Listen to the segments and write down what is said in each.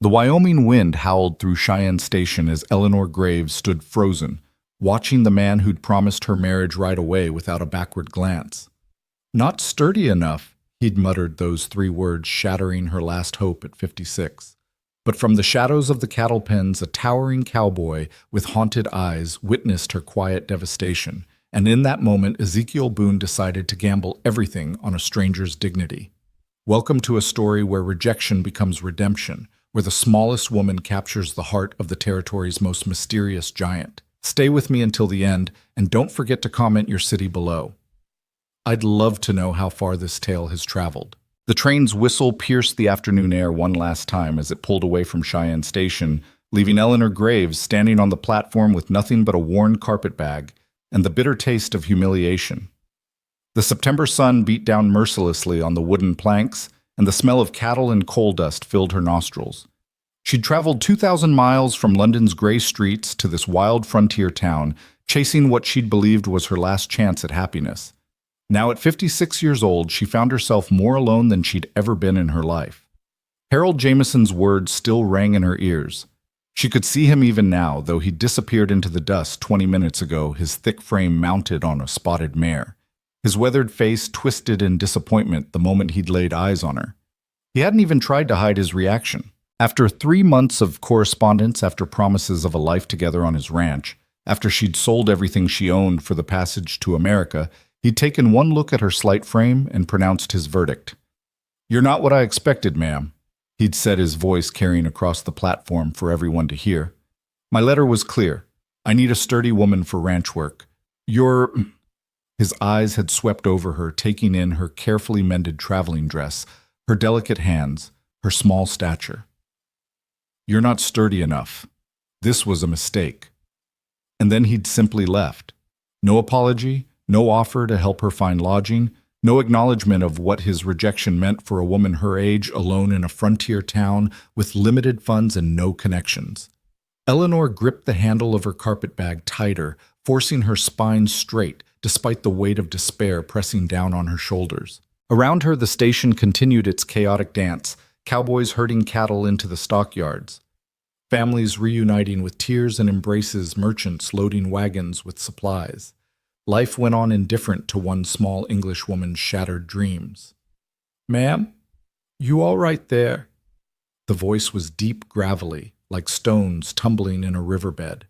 The Wyoming wind howled through Cheyenne Station as Eleanor Graves stood frozen, watching the man who'd promised her marriage right away without a backward glance. Not sturdy enough, he'd muttered those three words, shattering her last hope at 56. But from the shadows of the cattle pens, a towering cowboy with haunted eyes witnessed her quiet devastation, and in that moment Ezekiel Boone decided to gamble everything on a stranger's dignity. Welcome to a story where rejection becomes redemption, where the smallest woman captures the heart of the territory's most mysterious giant. Stay with me until the end, and don't forget to comment your city below. I'd love to know how far this tale has traveled. The train's whistle pierced the afternoon air one last time as it pulled away from Cheyenne Station, leaving Eleanor Graves standing on the platform with nothing but a worn carpetbag and the bitter taste of humiliation. The September sun beat down mercilessly on the wooden planks, and the smell of cattle and coal dust filled her nostrils. She'd traveled 2,000 miles from London's grey streets to this wild frontier town, chasing what she'd believed was her last chance at happiness. Now at 56 years old, she found herself more alone than she'd ever been in her life. Harold Jamison's words still rang in her ears. She could see him even now, though he'd disappeared into the dust 20 minutes ago, his thick frame mounted on a spotted mare. His weathered face twisted in disappointment the moment he'd laid eyes on her. He hadn't even tried to hide his reaction. After 3 months of correspondence, after promises of a life together on his ranch, after she'd sold everything she owned for the passage to America, he'd taken one look at her slight frame and pronounced his verdict. "You're not what I expected, ma'am," he'd said, his voice carrying across the platform for everyone to hear. "My letter was clear. I need a sturdy woman for ranch work. You're—" His eyes had swept over her, taking in her carefully mended traveling dress, her delicate hands, her small stature. "You're not sturdy enough. This was a mistake." And then he'd simply left. No apology, no offer to help her find lodging, no acknowledgement of what his rejection meant for a woman her age, alone in a frontier town with limited funds and no connections. Eleanor gripped the handle of her carpetbag tighter, forcing her spine straight, despite the weight of despair pressing down on her shoulders. Around her, the station continued its chaotic dance, cowboys herding cattle into the stockyards, families reuniting with tears and embraces, merchants loading wagons with supplies. Life went on indifferent to one small English woman's shattered dreams. "Ma'am, you all right there?" The voice was deep, gravelly, like stones tumbling in a riverbed.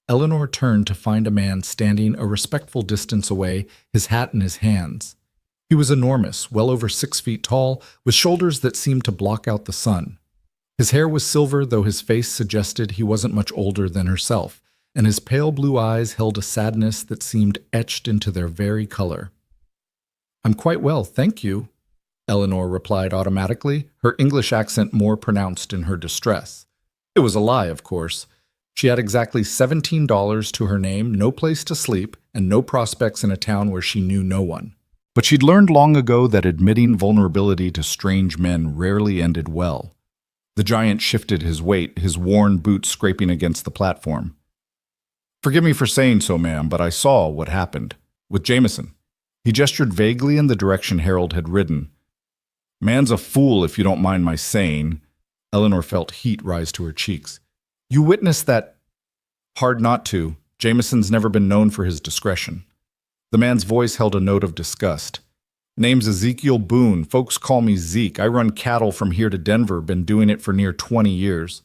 Eleanor turned to find a man standing a respectful distance away, his hat in his hands. He was enormous, well over 6 feet tall, with shoulders that seemed to block out the sun. His hair was silver, though his face suggested he wasn't much older than herself, and his pale blue eyes held a sadness that seemed etched into their very color. "I'm quite well, thank you," Eleanor replied automatically, her English accent more pronounced in her distress. It was a lie, of course. She had exactly $17 to her name, no place to sleep, and no prospects in a town where she knew no one. But she'd learned long ago that admitting vulnerability to strange men rarely ended well. The giant shifted his weight, his worn boots scraping against the platform. "Forgive me for saying so, ma'am, but I saw what happened. With Jamison." He gestured vaguely in the direction Harold had ridden. "Man's a fool, if you don't mind my saying." Eleanor felt heat rise to her cheeks. "You witnessed that—" "Hard not to. Jamison's never been known for his discretion." The man's voice held a note of disgust. "Name's Ezekiel Boone. Folks call me Zeke. I run cattle from here to Denver, been doing it for near 20 years.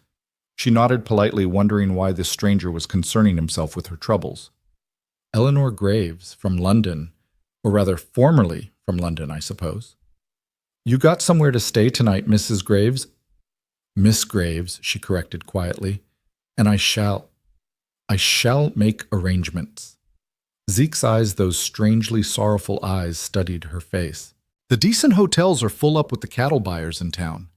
She nodded politely, wondering why this stranger was concerning himself with her troubles. "Eleanor Graves, from London, or rather formerly from London, I suppose. You got somewhere to stay tonight, Mrs. Graves?" "Miss Graves," she corrected quietly, "and I shall make arrangements." Zeke's eyes, those strangely sorrowful eyes, studied her face. "The decent hotels are full up with the cattle buyers in town.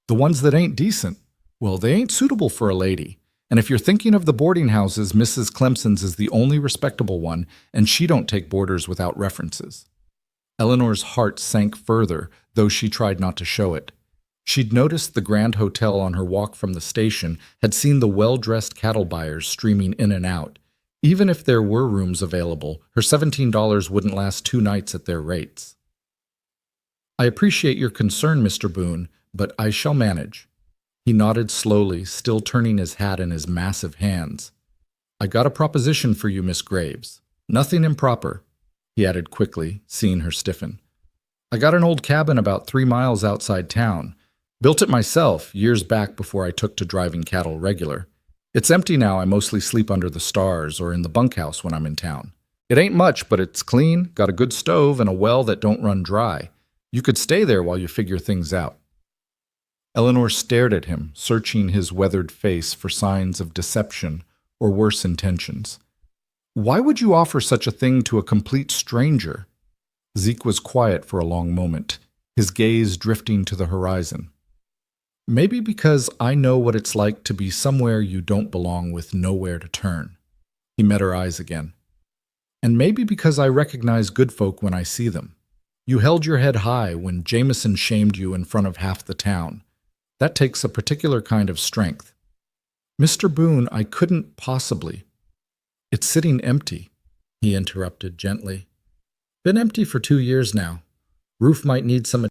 The ones that ain't decent, well, they ain't suitable for a lady. And if you're thinking of the boarding houses, Mrs. Clemson's is the only respectable one, and she don't take boarders without references." Eleanor's heart sank further, though she tried not to show it. She'd noticed the Grand Hotel on her walk from the station, had seen the well-dressed cattle buyers streaming in and out. Even if there were rooms available, her $17 wouldn't last 2 nights at their rates. "I appreciate your concern, Mr. Boone, but I shall manage." He nodded slowly, still turning his hat in his massive hands. I got a proposition for you, Miss Graves. Nothing improper, he added quickly, seeing her stiffen. I got an old cabin about 3 miles outside town. Built it myself years back before I took to driving cattle regular. It's empty now. I mostly sleep under the stars or in the bunkhouse when I'm in town. It ain't much, but it's clean, got a good stove, and a well that don't run dry. You could stay there while you figure things out. Eleanor stared at him, searching his weathered face for signs of deception or worse intentions. Why would you offer such a thing to a complete stranger? Zeke was quiet for a long moment, his gaze drifting to the horizon. Maybe because I know what it's like to be somewhere you don't belong with nowhere to turn. He met her eyes again. And maybe because I recognize good folk when I see them. You held your head high when Jameson shamed you in front of half the town. That takes a particular kind of strength. Mr. Boone, I couldn't possibly. It's sitting empty, he interrupted gently. Been empty for 2 years now. Roof might need some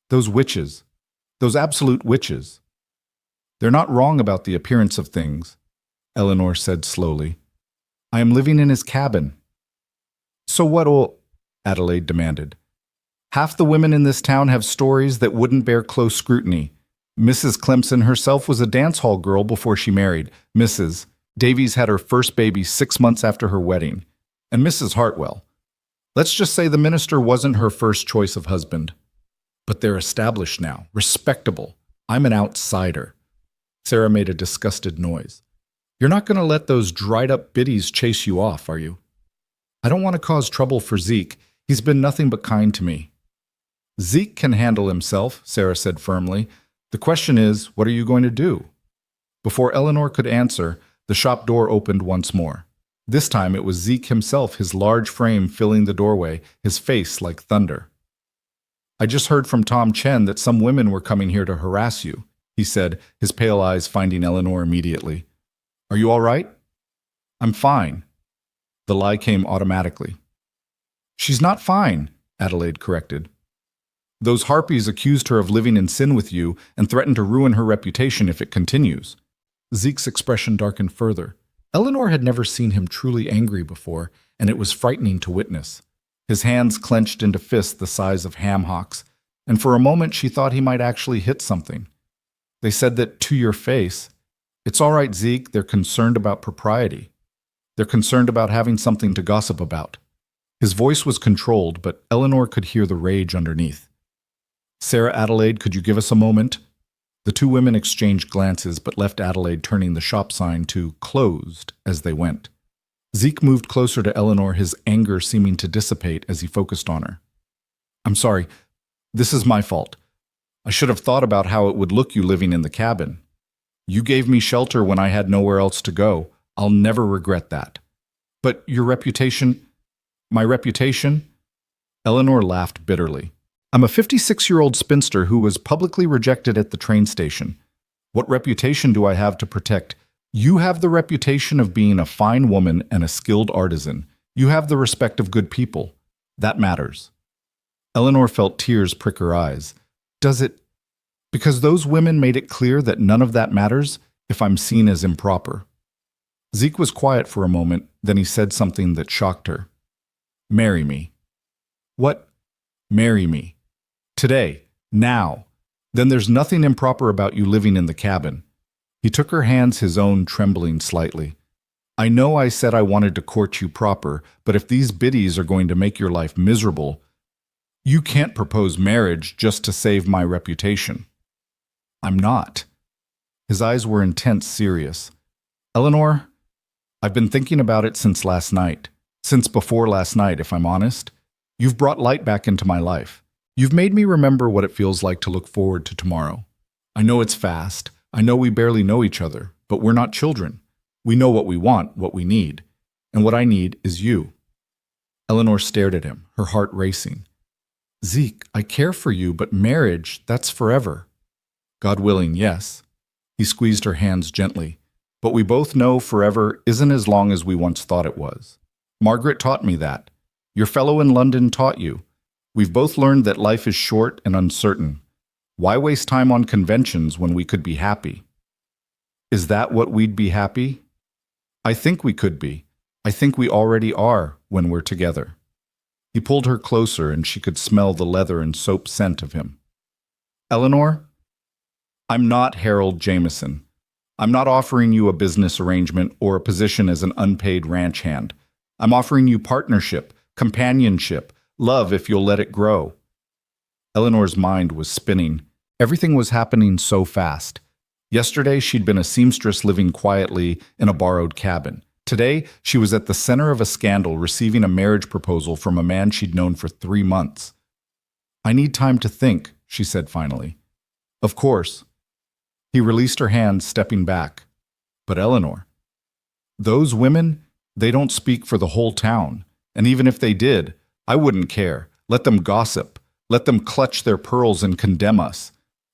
Those witches. Those absolute witches. They're not wrong about the appearance of things, Eleanor said slowly. I am living in his cabin. So what'll... Adelaide demanded. Half the women in this town have stories that wouldn't bear close scrutiny. Mrs. Clemson herself was a dance hall girl before she married. Mrs. Davies had her first baby 6 months after her wedding. And Mrs. Hartwell. Let's just say the minister wasn't her first choice of husband. But they're established now, respectable. I'm an outsider. Sarah made a disgusted noise. You're not going to let those dried-up biddies chase you off, are you? I don't want to cause trouble for Zeke. He's been nothing but kind to me. Zeke can handle himself, Sarah said firmly. The question is, what are you going to do? Before Eleanor could answer, the shop door opened once more. This time it was Zeke himself, his large frame filling the doorway, his face like thunder. I just heard from Tom Chen that some women were coming here to harass you, he said, his pale eyes finding Eleanor immediately. Are you all right? I'm fine. The lie came automatically. She's not fine, Adelaide corrected. Those harpies accused her of living in sin with you and threatened to ruin her reputation if it continues. Zeke's expression darkened further. Eleanor had never seen him truly angry before, and it was frightening to witness. His hands clenched into fists the size of ham hocks, and for a moment she thought he might actually hit something. They said that to your face, it's all right, Zeke, they're concerned about propriety. They're concerned about having something to gossip about. His voice was controlled, but Eleanor could hear the rage underneath. Sarah Adelaide, could you give us a moment? The two women exchanged glances, but left Adelaide turning the shop sign to closed as they went. Zeke moved closer to Eleanor, his anger seeming to dissipate as he focused on her. I'm sorry. This is my fault. I should have thought about how it would look you living in the cabin. You gave me shelter when I had nowhere else to go. I'll never regret that. But your reputation... My reputation? Eleanor laughed bitterly. I'm a 56-year-old spinster who was publicly rejected at the train station. What reputation do I have to protect? You have the reputation of being a fine woman and a skilled artisan. You have the respect of good people. That matters. Eleanor felt tears prick her eyes. Does it? Because those women made it clear that none of that matters if I'm seen as improper. Zeke was quiet for a moment, then he said something that shocked her. Marry me. What? Marry me. Today. Now. Then there's nothing improper about you living in the cabin. He took her hands, his own trembling slightly. I know I said I wanted to court you proper, but if these biddies are going to make your life miserable, you can't propose marriage just to save my reputation. I'm not. His eyes were intense, serious. Eleanor, I've been thinking about it since last night. Since before last night, if I'm honest. You've brought light back into my life. You've made me remember what it feels like to look forward to tomorrow. I know it's fast. I know we barely know each other, but we're not children. We know what we want, what we need. And what I need is you. Eleanor stared at him, her heart racing. Zeke, I care for you, but marriage, that's forever. God willing, yes. He squeezed her hands gently. But we both know forever isn't as long as we once thought it was. Margaret taught me that. Your fellow in London taught you. We've both learned that life is short and uncertain. Why waste time on conventions when we could be happy? Is that what we'd be happy? I think we could be. I think we already are when we're together. He pulled her closer and she could smell the leather and soap scent of him. Eleanor, I'm not Harold Jameson. I'm not offering you a business arrangement or a position as an unpaid ranch hand. I'm offering you partnership, companionship, love if you'll let it grow. Eleanor's mind was spinning. Everything was happening so fast. Yesterday, she'd been a seamstress living quietly in a borrowed cabin. Today, she was at the center of a scandal, receiving a marriage proposal from a man she'd known for 3 months. I need time to think, she said finally. Of course. He released her hand, stepping back. But Eleanor, those women, they don't speak for the whole town. And even if they did, I wouldn't care. Let them gossip. Let them clutch their pearls and condemn us.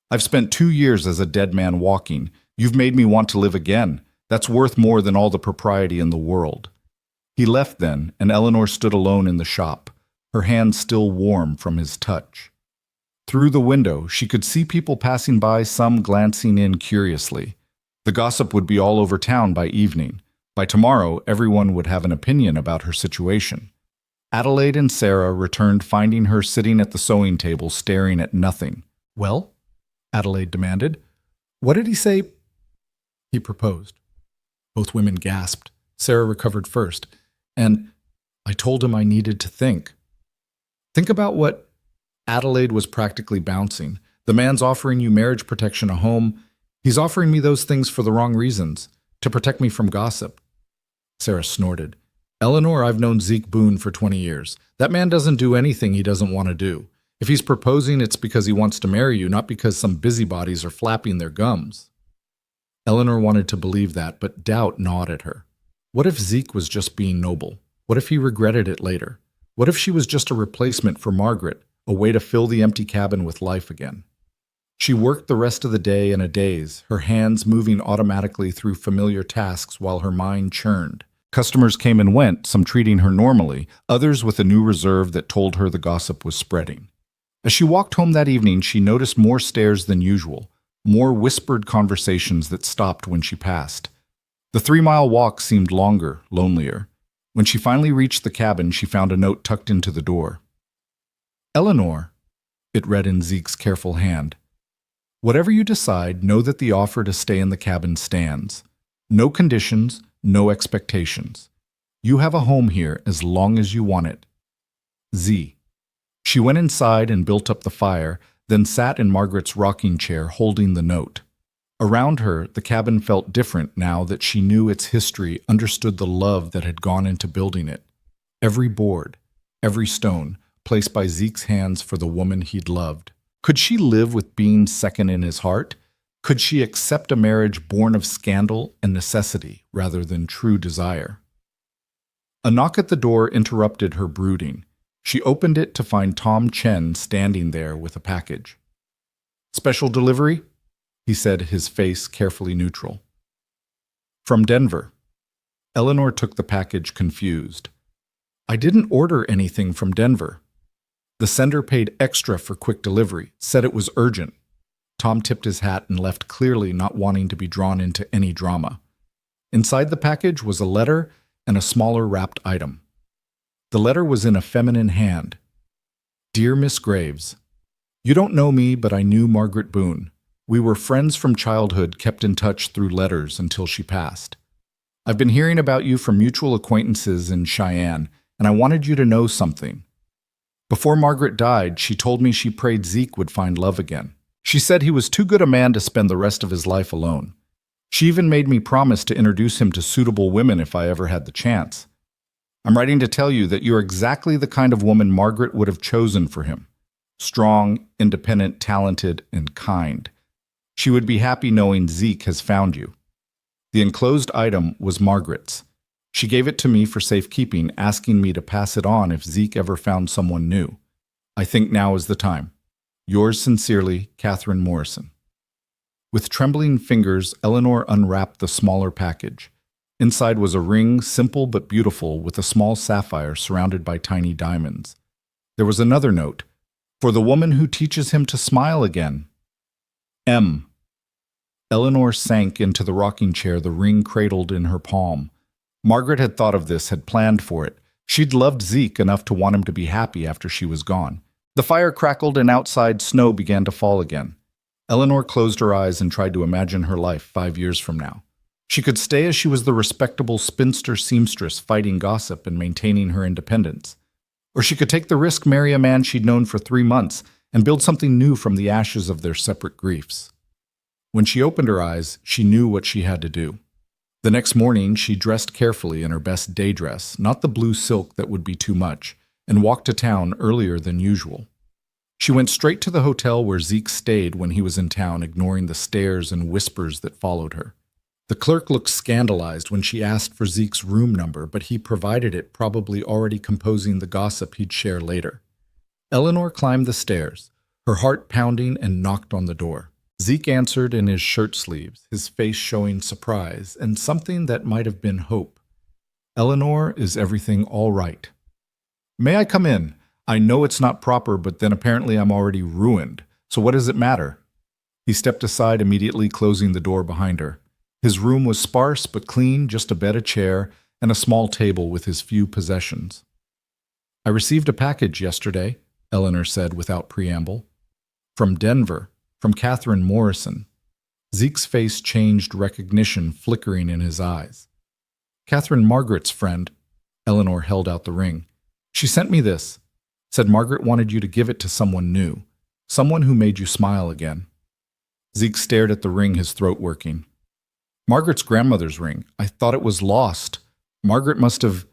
I've spent 2 years as a dead man walking. You've made me want to live again. That's worth more than all the propriety in the world. He left then, and Eleanor stood alone in the shop, her hands still warm from his touch. Through the window, she could see people passing by, some glancing in curiously. The gossip would be all over town by evening. By tomorrow, everyone would have an opinion about her situation. Adelaide and Sarah returned, finding her sitting at the sewing table staring at nothing. "Well?" Adelaide demanded. "What did he say?" "He proposed." Both women gasped. Sarah recovered first. "And I told him I needed to think." "Think about what—" Adelaide was practically bouncing. "The man's offering you marriage protection, a home. He's offering me those things for the wrong reasons, to protect me from gossip." Sarah snorted. "Eleanor, I've known Zeke Boone for 20 years. That man doesn't do anything he doesn't want to do. If he's proposing, it's because he wants to marry you, not because some busybodies are flapping their gums." Eleanor wanted to believe that, but doubt gnawed at her. What if Zeke was just being noble? What if he regretted it later? What if she was just a replacement for Margaret, a way to fill the empty cabin with life again? She worked the rest of the day in a daze, her hands moving automatically through familiar tasks while her mind churned. Customers came and went, some treating her normally, others with a new reserve that told her the gossip was spreading. As she walked home that evening, she noticed more stares than usual, more whispered conversations that stopped when she passed. The 3-mile walk seemed longer, lonelier. When she finally reached the cabin, she found a note tucked into the door. "Eleanor," it read in Zeke's careful hand. "Whatever you decide, know that the offer to stay in the cabin stands. No conditions, no expectations. You have a home here as long as you want it. Z." She went inside and built up the fire, then sat in Margaret's rocking chair holding the note. Around her, the cabin felt different now that she knew its history, understood the love that had gone into building it. Every board, every stone, placed by Zeke's hands for the woman he'd loved. Could she live with being second in his heart? Could she accept a marriage born of scandal and necessity rather than true desire? A knock at the door interrupted her brooding. She opened it to find Tom Chen standing there with a package. "Special delivery?" he said, his face carefully neutral. "From Denver." Eleanor took the package, confused. "I didn't order anything from Denver." The sender paid extra for quick delivery, said it was urgent. Tom tipped his hat and left, clearly not wanting to be drawn into any drama. Inside the package was a letter and a smaller wrapped item. The letter was in a feminine hand. "Dear Miss Graves, you don't know me, but I knew Margaret Boone. We were friends from childhood, kept in touch through letters until she passed. I've been hearing about you from mutual acquaintances in Cheyenne, and I wanted you to know something. Before Margaret died, she told me she prayed Zeke would find love again. She said he was too good a man to spend the rest of his life alone. She even made me promise to introduce him to suitable women if I ever had the chance. I'm writing to tell you that you're exactly the kind of woman Margaret would have chosen for him. Strong, independent, talented, and kind. She would be happy knowing Zeke has found you." The enclosed item was Margaret's. She gave it to me for safekeeping, asking me to pass it on if Zeke ever found someone new. I think now is the time. Yours sincerely, Catherine Morrison. With trembling fingers, Eleanor unwrapped the smaller package. Inside was a ring, simple but beautiful, with a small sapphire surrounded by tiny diamonds. There was another note. "For the woman who teaches him to smile again. M." Eleanor sank into the rocking chair, the ring cradled in her palm. Margaret had thought of this, had planned for it. She'd loved Zeke enough to want him to be happy after she was gone. The fire crackled and outside snow began to fall again. Eleanor closed her eyes and tried to imagine her life 5 years from now. She could stay as she was the respectable spinster seamstress fighting gossip and maintaining her independence. Or she could take the risk, marry a man she'd known for 3 months, and build something new from the ashes of their separate griefs. When she opened her eyes, she knew what she had to do. The next morning, she dressed carefully in her best day dress, not the blue silk that would be too much, and walked to town earlier than usual. She went straight to the hotel where Zeke stayed when he was in town, ignoring the stares and whispers that followed her. The clerk looked scandalized when she asked for Zeke's room number, but he provided it, probably already composing the gossip he'd share later. Eleanor climbed the stairs, her heart pounding, and knocked on the door. Zeke answered in his shirt sleeves, his face showing surprise and something that might have been hope. "Eleanor, is everything all right?" "May I come in? I know it's not proper, but then apparently I'm already ruined. So what does it matter? He stepped aside, immediately closing the door behind her. His room was sparse but clean, just a bed, a chair, and a small table with his few possessions. I received a package yesterday, Eleanor said without preamble. From Denver, from Catherine Morrison. Zeke's face changed, recognition flickering in his eyes. Catherine, Margaret's friend. Eleanor held out the ring. She sent me this. Said Margaret wanted you to give it to someone new. Someone who made you smile again. Zeke stared at the ring, his throat working. Margaret's grandmother's ring. I thought it was lost. Margaret must have...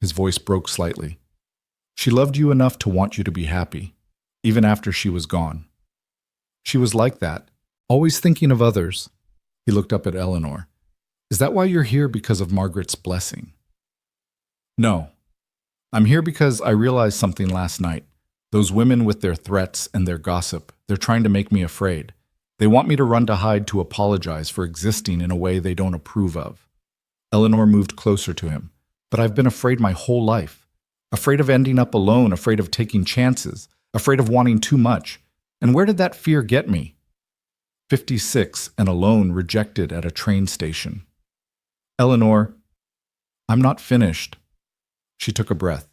His voice broke slightly. She loved you enough to want you to be happy, even after she was gone. She was like that, always thinking of others. He looked up at Eleanor. Is that why you're here, because of Margaret's blessing? No. I'm here because I realized something last night. Those women with their threats and their gossip, they're trying to make me afraid. They want me to run to hide, to apologize for existing in a way they don't approve of. Eleanor moved closer to him. But I've been afraid my whole life. Afraid of ending up alone, afraid of taking chances, afraid of wanting too much. And where did that fear get me? 56 and alone, rejected at a train station. Eleanor, I'm not finished. She took a breath.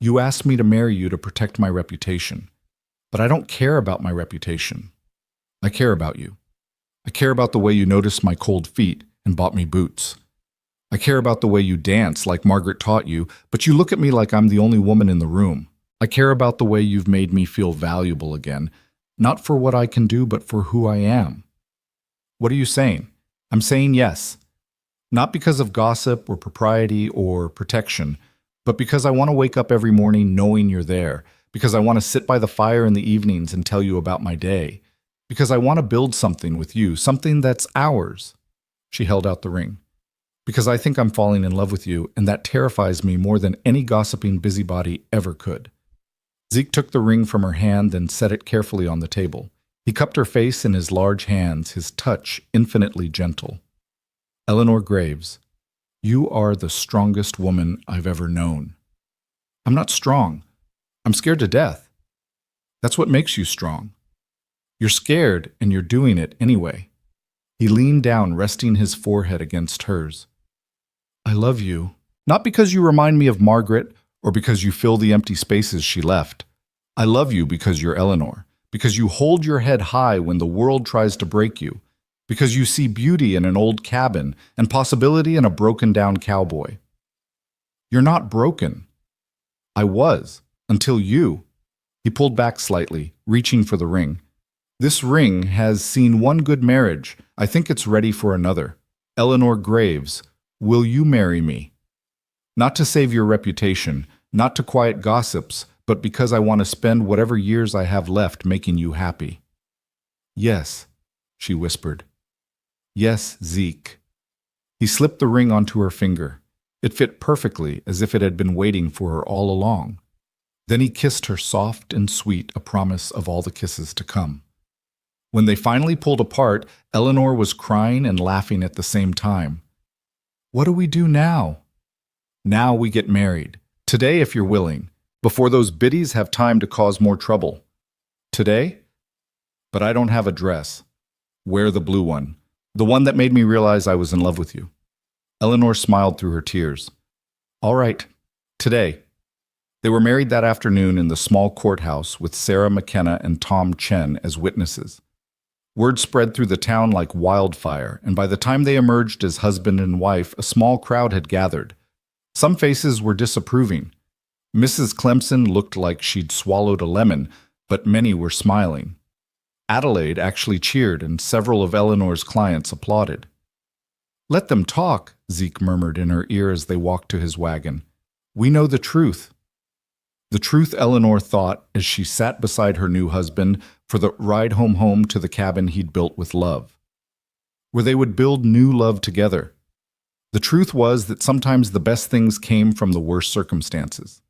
You asked me to marry you to protect my reputation. But I don't care about my reputation. I care about you. I care about the way you noticed my cold feet and bought me boots. I care about the way you dance like Margaret taught you, but you look at me like I'm the only woman in the room. I care about the way you've made me feel valuable again, not for what I can do, but for who I am. What are you saying? I'm saying yes. Not because of gossip or propriety or protection, but because I want to wake up every morning knowing you're there, because I want to sit by the fire in the evenings and tell you about my day, because I want to build something with you, something that's ours. She held out the ring. Because I think I'm falling in love with you, and that terrifies me more than any gossiping busybody ever could. Zeke took the ring from her hand and set it carefully on the table. He cupped her face in his large hands, his touch infinitely gentle. Eleanor Graves, you are the strongest woman I've ever known. I'm not strong. I'm scared to death. That's what makes you strong. You're scared, and you're doing it anyway. He leaned down, resting his forehead against hers. I love you, not because you remind me of Margaret or because you fill the empty spaces she left. I love you because you're Eleanor, because you hold your head high when the world tries to break you, because you see beauty in an old cabin and possibility in a broken-down cowboy. You're not broken. I was, until you. He pulled back slightly, reaching for the ring. This ring has seen one good marriage. I think it's ready for another. Eleanor Graves, will you marry me? Not to save your reputation, not to quiet gossips, but because I want to spend whatever years I have left making you happy. Yes, she whispered. Yes, Zeke. He slipped the ring onto her finger. It fit perfectly, as if it had been waiting for her all along. Then he kissed her soft and sweet, a promise of all the kisses to come. When they finally pulled apart, Eleanor was crying and laughing at the same time. What do we do now? Now we get married. Today, if you're willing, before those biddies have time to cause more trouble. Today? But I don't have a dress. Wear the blue one. The one that made me realize I was in love with you. Eleanor smiled through her tears. All right, today. They were married that afternoon in the small courthouse with Sarah McKenna and Tom Chen as witnesses. Word spread through the town like wildfire, and by the time they emerged as husband and wife, a small crowd had gathered. Some faces were disapproving. Mrs. Clemson looked like she'd swallowed a lemon, but many were smiling. Adelaide actually cheered, and several of Eleanor's clients applauded. Let them talk, Zeke murmured in her ear as they walked to his wagon. We know the truth. The truth, Eleanor thought, as she sat beside her new husband for the ride home to the cabin he'd built with love, where they would build new love together. The truth was that sometimes the best things came from the worst circumstances.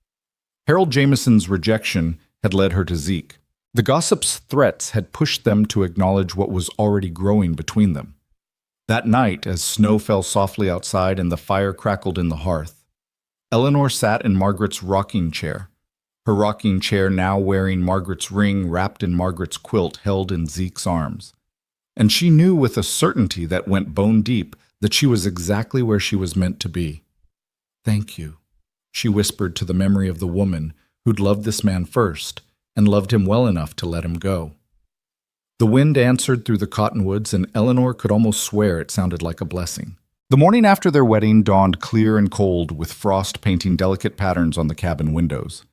Harold Jameson's rejection had led her to Zeke. The gossip's threats had pushed them to acknowledge what was already growing between them. That night, as snow fell softly outside and the fire crackled in the hearth, Eleanor sat in Margaret's rocking chair. her rocking chair now wearing Margaret's ring wrapped in Margaret's quilt held in Zeke's arms. And she knew with a certainty that went bone deep that she was exactly where she was meant to be. "Thank you," she whispered to the memory of the woman who'd loved this man first and loved him well enough to let him go. The wind answered through the cottonwoods, and Eleanor could almost swear it sounded like a blessing. The morning after their wedding dawned clear and cold, with frost painting delicate patterns on the cabin windows.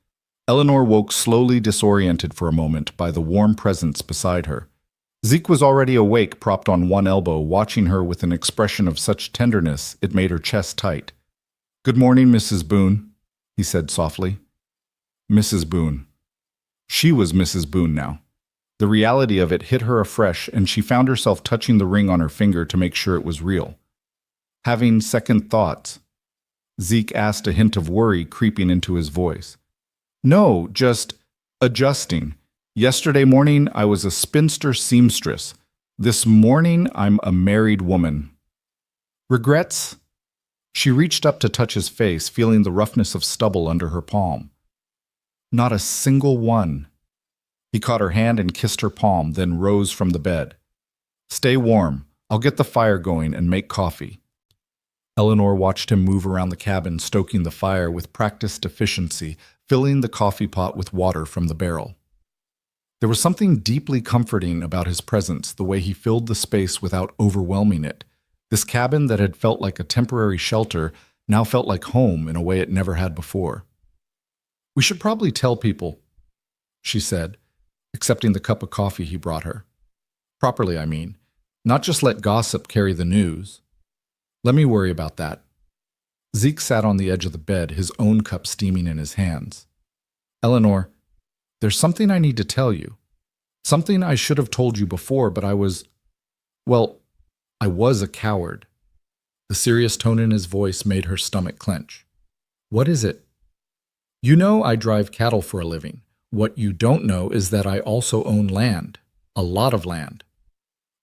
Eleanor woke slowly, disoriented for a moment by the warm presence beside her. Zeke was already awake, propped on one elbow, watching her with an expression of such tenderness it made her chest tight. "Good morning, Mrs. Boone," he said softly. Mrs. Boone. She was Mrs. Boone now. The reality of it hit her afresh, and she found herself touching the ring on her finger to make sure it was real. Having second thoughts, Zeke asked, a hint of worry creeping into his voice. "No, just adjusting. Yesterday morning, I was a spinster seamstress. This morning, I'm a married woman." "Regrets?" She reached up to touch his face, feeling the roughness of stubble under her palm. "Not a single one." He caught her hand and kissed her palm, then rose from the bed. "Stay warm. I'll get the fire going and make coffee." Eleanor watched him move around the cabin, stoking the fire with practiced efficiency, filling the coffee pot with water from the barrel. There was something deeply comforting about his presence, the way he filled the space without overwhelming it. This cabin that had felt like a temporary shelter now felt like home in a way it never had before. "We should probably tell people," she said, accepting the cup of coffee he brought her. "Properly, I mean. Not just let gossip carry the news. Let me worry about that." Zeke sat on the edge of the bed, his own cup steaming in his hands. "Eleanor, there's something I need to tell you. Something I should have told you before, but I was a coward." The serious tone in his voice made her stomach clench. "What is it?" "You know I drive cattle for a living. What you don't know is that I also own land. A lot of land."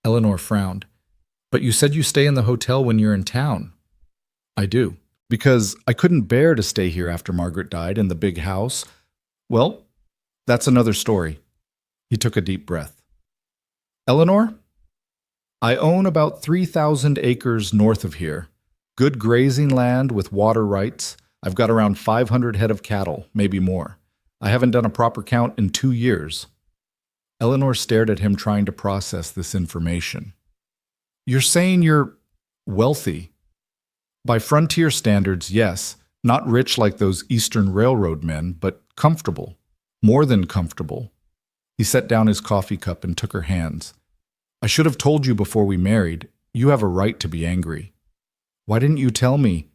Eleanor frowned. "But you said you stay in the hotel when you're in town." "I do. Because I couldn't bear to stay here after Margaret died in the big house. Well, that's another story." He took a deep breath. "Eleanor, I own about 3,000 acres north of here. Good grazing land with water rights. I've got around 500 head of cattle, maybe more. I haven't done a proper count in 2 years. Eleanor stared at him, trying to process this information. "You're saying you're wealthy?" "By frontier standards, yes. Not rich like those Eastern Railroad men, but comfortable. More than comfortable." He set down his coffee cup and took her hands. "I should have told you before we married. You have a right to be angry." "Why didn't you tell me?"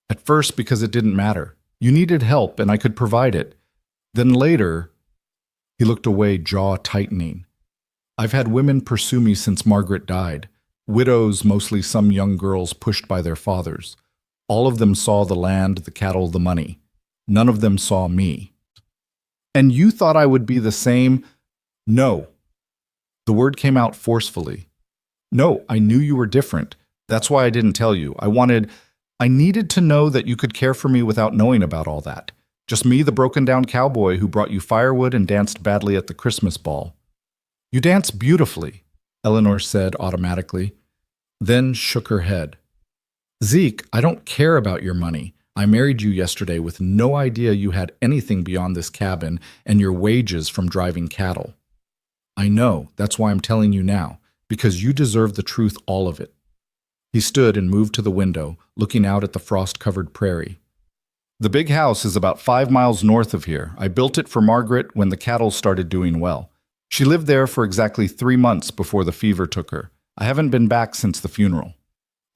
"At first, because it didn't matter. You needed help, and I could provide it. Then later," he looked away, jaw tightening. "I've had women pursue me since Margaret died. Widows, mostly some young girls pushed by their fathers. All of them saw the land, the cattle, the money. None of them saw me." "And you thought I would be the same?" "No." The word came out forcefully. "No, I knew you were different. That's why I didn't tell you. I needed to know that you could care for me without knowing about all that. Just me, the broken-down cowboy who brought you firewood and danced badly at the Christmas ball." "You dance beautifully," Eleanor said automatically, then shook her head. "Zeke, I don't care about your money. I married you yesterday with no idea you had anything beyond this cabin and your wages from driving cattle. I know, that's why I'm telling you now, because you deserve the truth, all of it." He stood and moved to the window, looking out at the frost-covered prairie. "The big house is about 5 miles north of here. I built it for Margaret when the cattle started doing well. She lived there for exactly 3 months before the fever took her. I haven't been back since the funeral."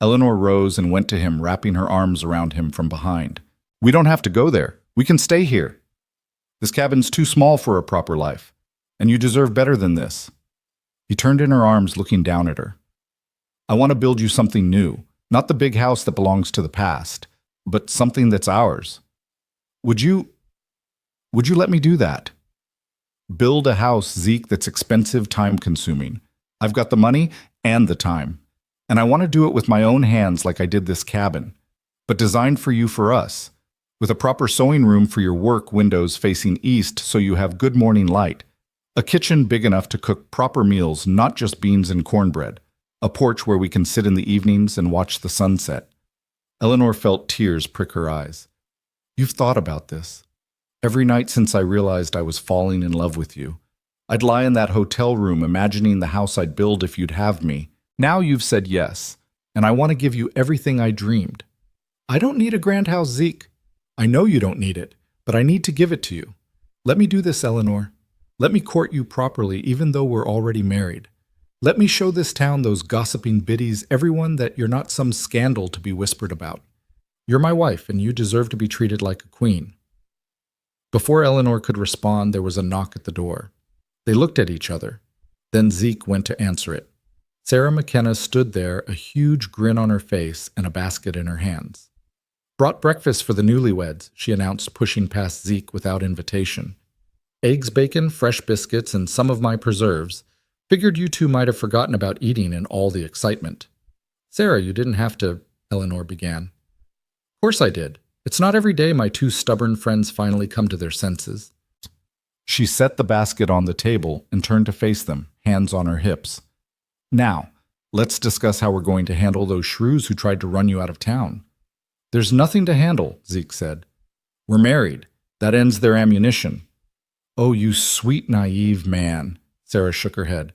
Eleanor rose and went to him, wrapping her arms around him from behind. "We don't have to go there. We can stay here. This cabin's too small for a proper life, and you deserve better than this." He turned in her arms, looking down at her. "I want to build you something new, not the big house that belongs to the past, but something that's ours. Would you let me do that?" "Build a house, Zeke, that's expensive, time-consuming. I've got the money and the time. And I want to do it with my own hands like I did this cabin, but designed for you, for us. with a proper sewing room for your work windows facing east so you have good morning light, a kitchen big enough to cook proper meals, not just beans and cornbread, a porch where we can sit in the evenings and watch the sunset. Eleanor felt tears prick her eyes. You've thought about this. Every night since I realized I was falling in love with you. I'd lie in that hotel room imagining the house I'd build if you'd have me. Now you've said yes, and I want to give you everything I dreamed. I don't need a grand house, Zeke. I know you don't need it, but I need to give it to you. Let me do this, Eleanor. Let me court you properly, even though we're already married. Let me show this town, those gossiping biddies, everyone, that you're not some scandal to be whispered about. You're my wife, and you deserve to be treated like a queen. Before Eleanor could respond, there was a knock at the door. They looked at each other. Then Zeke went to answer it. Sarah McKenna stood there, a huge grin on her face and a basket in her hands. Brought breakfast for the newlyweds, she announced, pushing past Zeke without invitation. Eggs, bacon, fresh biscuits, and some of my preserves. Figured you two might have forgotten about eating in all the excitement. Sarah, you didn't have to, Eleanor began. Of course I did. It's not every day my two stubborn friends finally come to their senses. She set the basket on the table and turned to face them, hands on her hips. Now, let's discuss how we're going to handle those shrews who tried to run you out of town. There's nothing to handle, Zeke said. We're married. That ends their ammunition. Oh, you sweet, naive man, Sarah shook her head.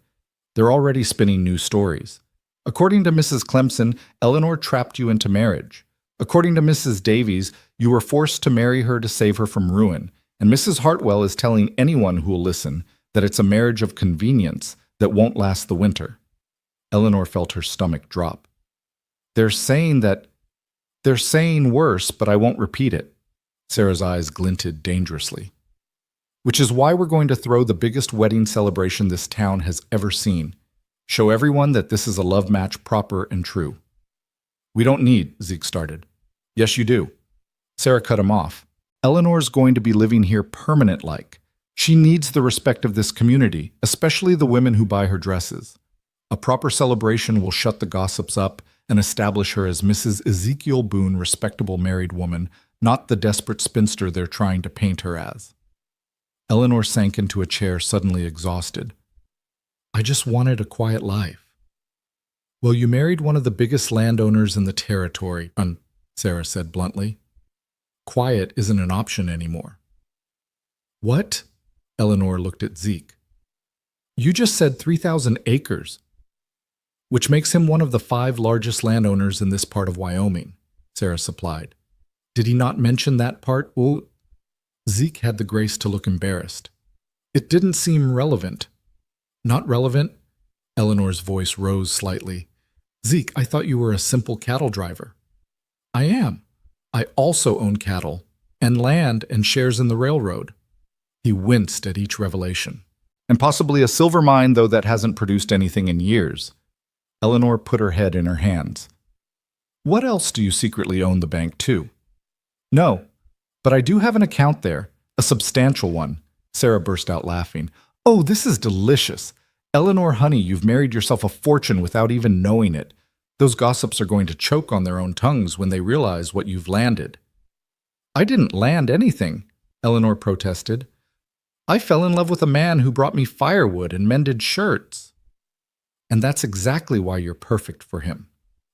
They're already spinning new stories. According to Mrs. Clemson, Eleanor trapped you into marriage. According to Mrs. Davies, you were forced to marry her to save her from ruin, and Mrs. Hartwell is telling anyone who will listen that it's a marriage of convenience that won't last the winter. Eleanor felt her stomach drop. They're saying worse, but I won't repeat it. Sarah's eyes glinted dangerously. Which is why we're going to throw the biggest wedding celebration this town has ever seen. Show everyone that this is a love match proper and true. We don't need, Zeke started. Yes, you do. Sarah cut him off. Eleanor's going to be living here permanent-like. She needs the respect of this community, especially the women who buy her dresses. A proper celebration will shut the gossips up and establish her as Mrs. Ezekiel Boone, respectable married woman, not the desperate spinster they're trying to paint her as. Eleanor sank into a chair, suddenly exhausted. I just wanted a quiet life. Well, you married one of the biggest landowners in the territory, Sarah said bluntly. Quiet isn't an option anymore. What? Eleanor looked at Zeke. You just said 3,000 acres, which makes him one of the 5 largest landowners in this part of Wyoming, Sarah supplied. Did he not mention that part? Well, Zeke had the grace to look embarrassed. It didn't seem relevant. Not relevant? Eleanor's voice rose slightly. Zeke, I thought you were a simple cattle driver. I am. I also own cattle, and land and shares in the railroad. He winced at each revelation. And possibly a silver mine, though that hasn't produced anything in years. Eleanor put her head in her hands. What else do you secretly own the bank too? No, but I do have an account there, a substantial one. Sarah burst out laughing. Oh, this is delicious. Eleanor, honey, you've married yourself a fortune without even knowing it. Those gossips are going to choke on their own tongues when they realize what you've landed. I didn't land anything, Eleanor protested. I fell in love with a man who brought me firewood and mended shirts. And that's exactly why you're perfect for him,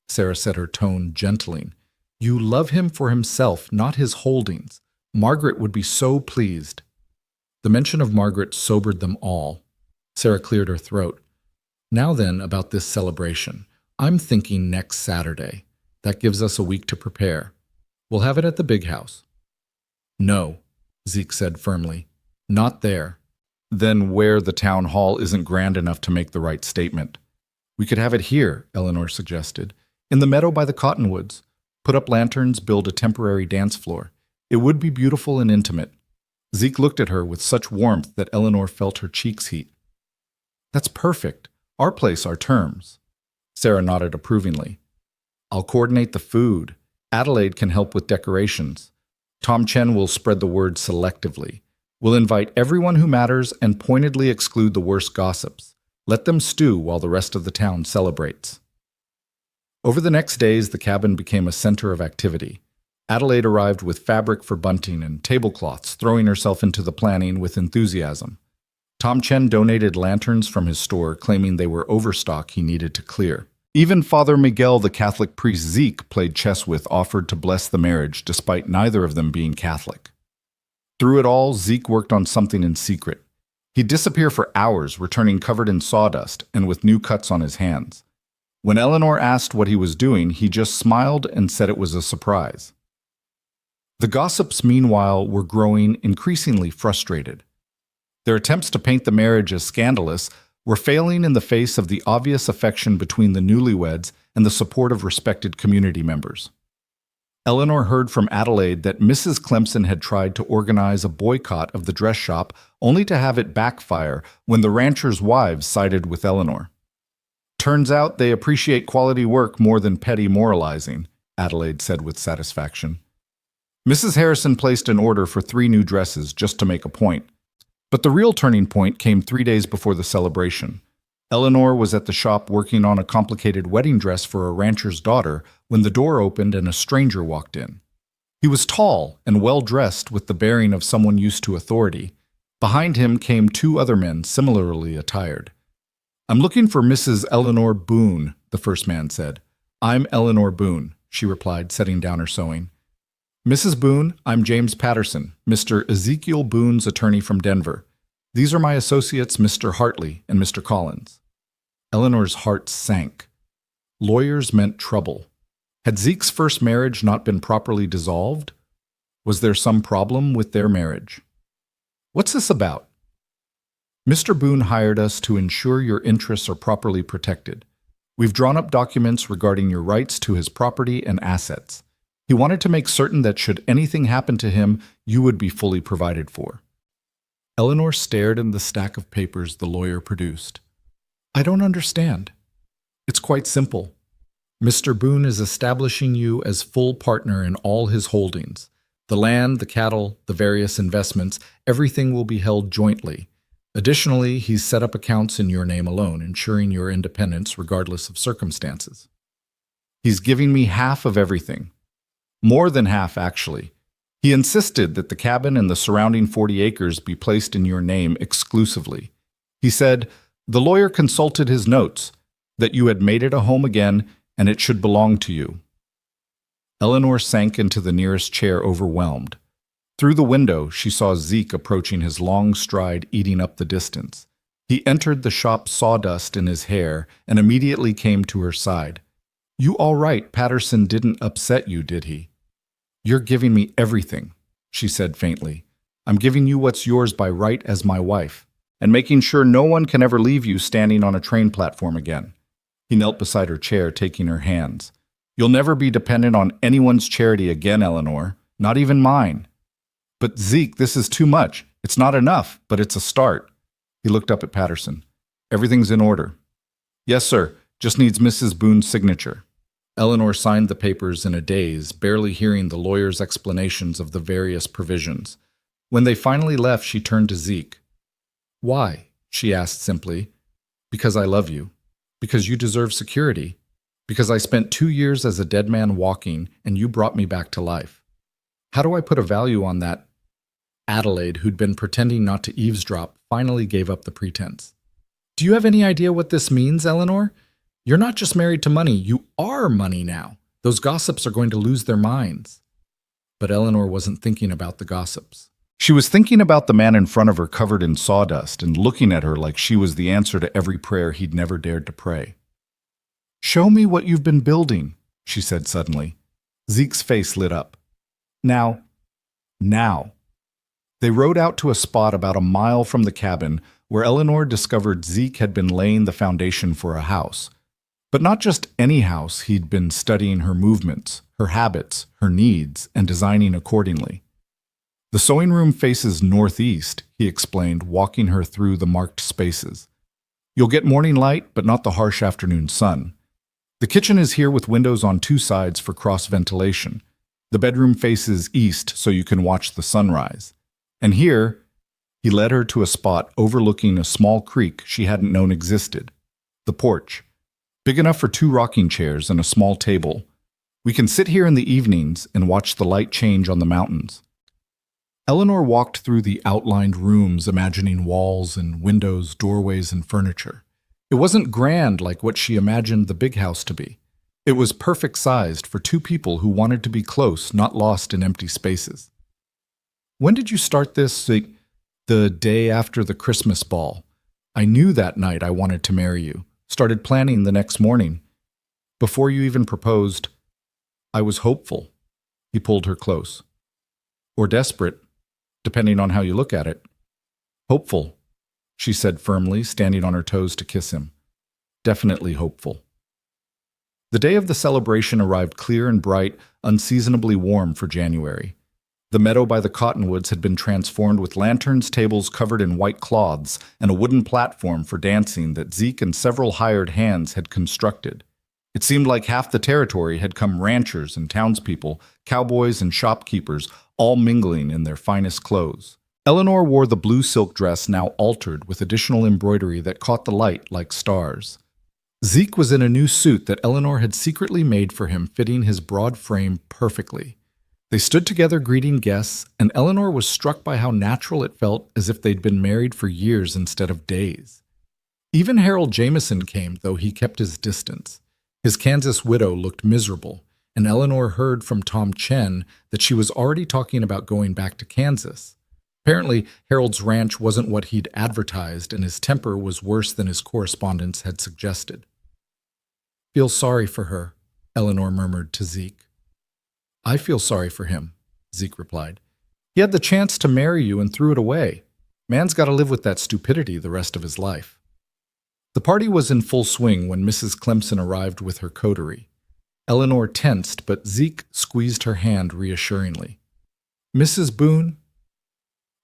Sarah said, her tone gentling. You love him for himself, not his holdings. Margaret would be so pleased. The mention of Margaret sobered them all. Sarah cleared her throat. Now then, about this celebration. I'm thinking next Saturday. That gives us a week to prepare. We'll have it at the big house. No, Zeke said firmly. Not there. Then where the town hall isn't grand enough to make the right statement. We could have it here, Eleanor suggested. In the meadow by the cottonwoods. Put up lanterns, build a temporary dance floor. It would be beautiful and intimate. Zeke looked at her with such warmth that Eleanor felt her cheeks heat. That's perfect. Our place, our terms. Sarah nodded approvingly. I'll coordinate the food. Adelaide can help with decorations. Tom Chen will spread the word selectively. We'll invite everyone who matters and pointedly exclude the worst gossips. Let them stew while the rest of the town celebrates. Over the next days, the cabin became a center of activity. Adelaide arrived with fabric for bunting and tablecloths, throwing herself into the planning with enthusiasm. Tom Chen donated lanterns from his store, claiming they were overstock he needed to clear. Even Father Miguel, the Catholic priest Zeke played chess with, offered to bless the marriage, despite neither of them being Catholic. Through it all, Zeke worked on something in secret. He'd disappear for hours, returning covered in sawdust and with new cuts on his hands. When Eleanor asked what he was doing, he just smiled and said it was a surprise. The gossips, meanwhile, were growing increasingly frustrated. Their attempts to paint the marriage as scandalous were failing in the face of the obvious affection between the newlyweds and the support of respected community members. Eleanor heard from Adelaide that Mrs. Clemson had tried to organize a boycott of the dress shop, only to have it backfire when the ranchers' wives sided with Eleanor. "Turns out they appreciate quality work more than petty moralizing," Adelaide said with satisfaction. Mrs. Harrison placed an order for 3 new dresses just to make a point. But the real turning point came 3 days before the celebration. Eleanor was at the shop working on a complicated wedding dress for a rancher's daughter when the door opened and a stranger walked in. He was tall and well-dressed with the bearing of someone used to authority. Behind him came 2 other men similarly attired. "I'm looking for Mrs. Eleanor Boone," the first man said. "I'm Eleanor Boone," she replied, setting down her sewing. "Mrs. Boone, I'm James Patterson, Mr. Ezekiel Boone's attorney from Denver. These are my associates, Mr. Hartley and Mr. Collins." Eleanor's heart sank. Lawyers meant trouble. Had Zeke's first marriage not been properly dissolved? Was there some problem with their marriage? "What's this about?" "Mr. Boone hired us to ensure your interests are properly protected. We've drawn up documents regarding your rights to his property and assets. He wanted to make certain that should anything happen to him, you would be fully provided for." Eleanor stared in the stack of papers the lawyer produced. "I don't understand." "It's quite simple. Mr. Boone is establishing you as full partner in all his holdings. The land, the cattle, the various investments, everything will be held jointly. Additionally, he's set up accounts in your name alone, ensuring your independence regardless of circumstances. He's giving me half of everything. More than half, actually. He insisted that the cabin and the surrounding 40 acres be placed in your name exclusively. He said, the lawyer consulted his notes, that you had made it a home again and it should belong to you." Eleanor sank into the nearest chair, overwhelmed. Through the window, she saw Zeke approaching his long stride, eating up the distance. He entered the shop, sawdust in his hair, and immediately came to her side. "You all right? Patterson didn't upset you, did he?" "You're giving me everything," she said faintly. "I'm giving you what's yours by right as my wife, and making sure no one can ever leave you standing on a train platform again." He knelt beside her chair, taking her hands. "You'll never be dependent on anyone's charity again, Eleanor, not even mine." "But Zeke, this is too much. It's not enough, but it's a start." He looked up at Patterson. "Everything's in order." "Yes, sir. Just needs Mrs. Boone's signature." Eleanor signed the papers in a daze, barely hearing the lawyer's explanations of the various provisions. When they finally left, she turned to Zeke. "Why?" she asked simply. "Because I love you. Because you deserve security. Because I spent 2 years as a dead man walking, and you brought me back to life. How do I put a value on that?" Adelaide, who'd been pretending not to eavesdrop, finally gave up the pretense. "Do you have any idea what this means, Eleanor? You're not just married to money, you are money now. Those gossips are going to lose their minds." But Eleanor wasn't thinking about the gossips. She was thinking about the man in front of her covered in sawdust and looking at her like she was the answer to every prayer he'd never dared to pray. "Show me what you've been building," she said suddenly. Zeke's face lit up. Now. They rode out to a spot about a mile from the cabin where Eleanor discovered Zeke had been laying the foundation for a house. But not just any house, he'd been studying her movements, her habits, her needs, and designing accordingly. "The sewing room faces northeast," he explained, walking her through the marked spaces. "You'll get morning light, but not the harsh afternoon sun. The kitchen is here with windows on 2 sides for cross-ventilation. The bedroom faces east so you can watch the sunrise. And here," he led her to a spot overlooking a small creek she hadn't known existed. "The porch. Big enough for 2 rocking chairs and a small table. We can sit here in the evenings and watch the light change on the mountains. Eleanor walked through the outlined rooms, imagining walls and windows, doorways, and furniture. It wasn't grand like what she imagined the big house to be. It was perfect-sized for two people who wanted to be close, not lost in empty spaces. When did you start this? The day after the Christmas ball. I knew that night I wanted to marry you. Started planning the next morning. Before you even proposed, I was hopeful. He pulled her close. Or desperate, depending on how you look at it. Hopeful, she said firmly, standing on her toes to kiss him. Definitely hopeful. The day of the celebration arrived clear and bright, unseasonably warm for January. The meadow by the cottonwoods had been transformed with lanterns, tables covered in white cloths, and a wooden platform for dancing that Zeke and several hired hands had constructed. It seemed like half the territory had come ranchers and townspeople, cowboys and shopkeepers, all mingling in their finest clothes. Eleanor wore the blue silk dress, now altered with additional embroidery that caught the light like stars. Zeke was in a new suit that Eleanor had secretly made for him, fitting his broad frame perfectly. They stood together greeting guests, and Eleanor was struck by how natural it felt, as if they'd been married for years instead of days. Even Harold Jameson came, though he kept his distance. His Kansas widow looked miserable, and Eleanor heard from Tom Chen that she was already talking about going back to Kansas. Apparently, Harold's ranch wasn't what he'd advertised, and his temper was worse than his correspondence had suggested. "Feel sorry for her," Eleanor murmured to Zeke. "I feel sorry for him," Zeke replied. "He had the chance to marry you and threw it away. Man's got to live with that stupidity the rest of his life." The party was in full swing when Mrs. Clemson arrived with her coterie. Eleanor tensed, but Zeke squeezed her hand reassuringly. "Mrs. Boone?"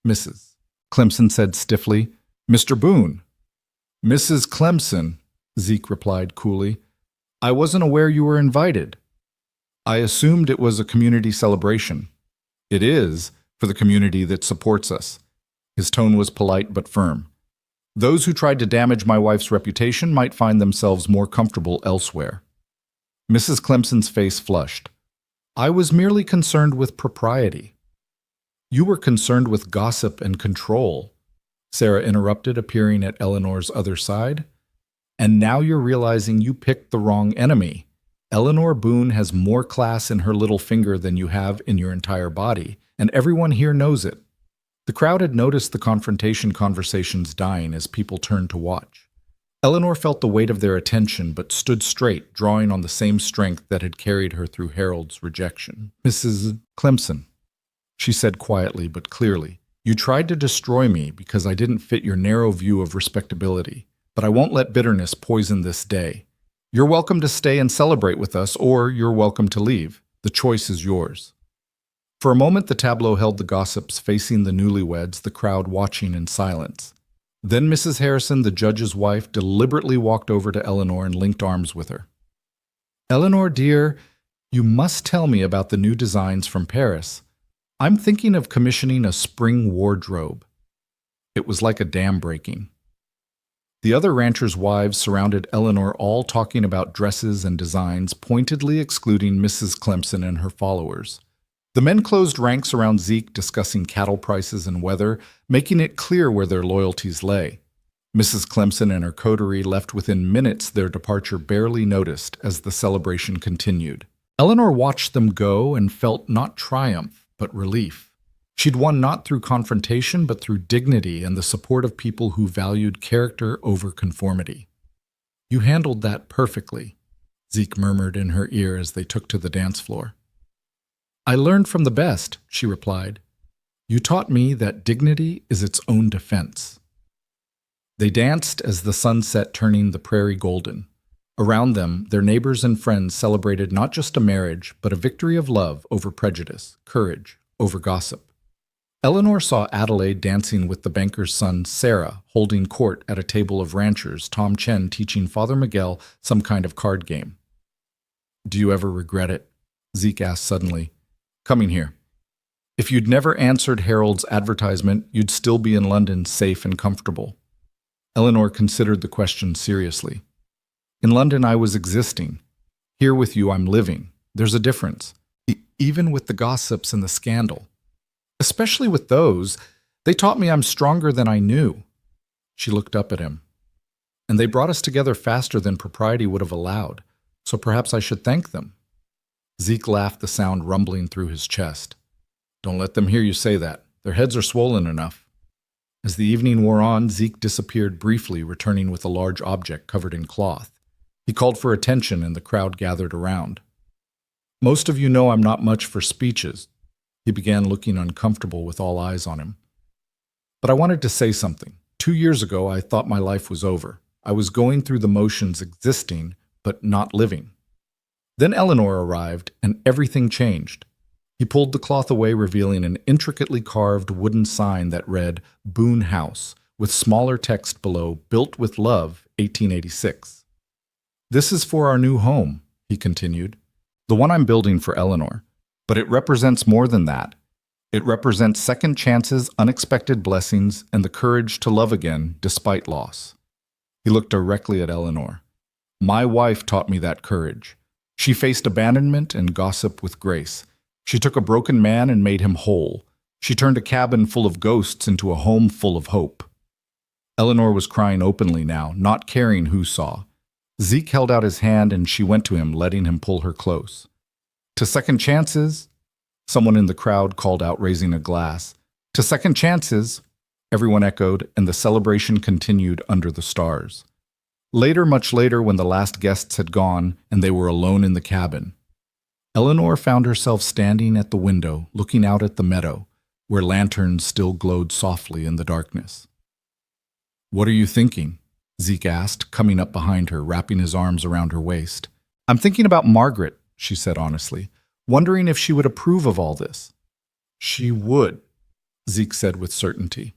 "Mrs." Clemson said stiffly. "Mr. Boone." "Mrs. Clemson," Zeke replied coolly. "I wasn't aware you were invited. I assumed it was a community celebration. It is, for the community that supports us." His tone was polite but firm. "Those who tried to damage my wife's reputation might find themselves more comfortable elsewhere." Mrs. Clemson's face flushed. "I was merely concerned with propriety." "You were concerned with gossip and control," Sarah interrupted, appearing at Eleanor's other side. "And now you're realizing you picked the wrong enemy. Eleanor Boone has more class in her little finger than you have in your entire body, and everyone here knows it." The crowd had noticed the confrontation conversations dying as people turned to watch. Eleanor felt the weight of their attention, but stood straight, drawing on the same strength that had carried her through Harold's rejection. "Mrs. Clemson," she said quietly but clearly, "you tried to destroy me because I didn't fit your narrow view of respectability, but I won't let bitterness poison this day. You're welcome to stay and celebrate with us, or you're welcome to leave. The choice is yours." For a moment, the tableau held the gossips facing the newlyweds, the crowd watching in silence. Then Mrs. Harrison, the judge's wife, deliberately walked over to Eleanor and linked arms with her. "Eleanor, dear, you must tell me about the new designs from Paris. I'm thinking of commissioning a spring wardrobe." It was like a dam breaking. The other ranchers' wives surrounded Eleanor, all talking about dresses and designs, pointedly excluding Mrs. Clemson and her followers. The men closed ranks around Zeke, discussing cattle prices and weather, making it clear where their loyalties lay. Mrs. Clemson and her coterie left within minutes, their departure barely noticed as the celebration continued. Eleanor watched them go and felt not triumph, but relief. She'd won not through confrontation, but through dignity and the support of people who valued character over conformity. "You handled that perfectly," Zeke murmured in her ear as they took to the dance floor. "I learned from the best," she replied. "You taught me that dignity is its own defense." They danced as the sun set, turning the prairie golden. Around them, their neighbors and friends celebrated not just a marriage, but a victory of love over prejudice, courage over gossip. Eleanor saw Adelaide dancing with the banker's son, Sarah, holding court at a table of ranchers, Tom Chen teaching Father Miguel some kind of card game. "Do you ever regret it?" Zeke asked suddenly. "Coming here. If you'd never answered Harold's advertisement, you'd still be in London, safe and comfortable." Eleanor considered the question seriously. "In London I was existing. Here with you I'm living, There's a difference, even with the gossips and the scandal. Especially with those, they taught me I'm stronger than I knew. She looked up at him. And they brought us together faster than propriety would have allowed, so perhaps I should thank them. Zeke laughed, the sound rumbling through his chest. Don't let them hear you say that. Their heads are swollen enough. As the evening wore on, Zeke disappeared briefly, returning with a large object covered in cloth. He called for attention, and the crowd gathered around. Most of you know I'm not much for speeches. He began, looking uncomfortable with all eyes on him. But I wanted to say something. 2 years ago, I thought my life was over. I was going through the motions, existing, but not living. Then Eleanor arrived, and everything changed. He pulled the cloth away, revealing an intricately carved wooden sign that read, Boone House, with smaller text below, Built with Love, 1886. This is for our new home, he continued. The one I'm building for Eleanor. But it represents more than that. It represents second chances, unexpected blessings, and the courage to love again, despite loss. He looked directly at Eleanor. My wife taught me that courage. She faced abandonment and gossip with grace. She took a broken man and made him whole. She turned a cabin full of ghosts into a home full of hope. Eleanor was crying openly now, not caring who saw. Zeke held out his hand and she went to him, letting him pull her close. To second chances, someone in the crowd called out, raising a glass. To second chances, everyone echoed, and the celebration continued under the stars. Later, much later, when the last guests had gone and they were alone in the cabin, Eleanor found herself standing at the window, looking out at the meadow, where lanterns still glowed softly in the darkness. What are you thinking? Zeke asked, coming up behind her, wrapping his arms around her waist. I'm thinking about Margaret, she said honestly, wondering if she would approve of all this. She would, Zeke said with certainty.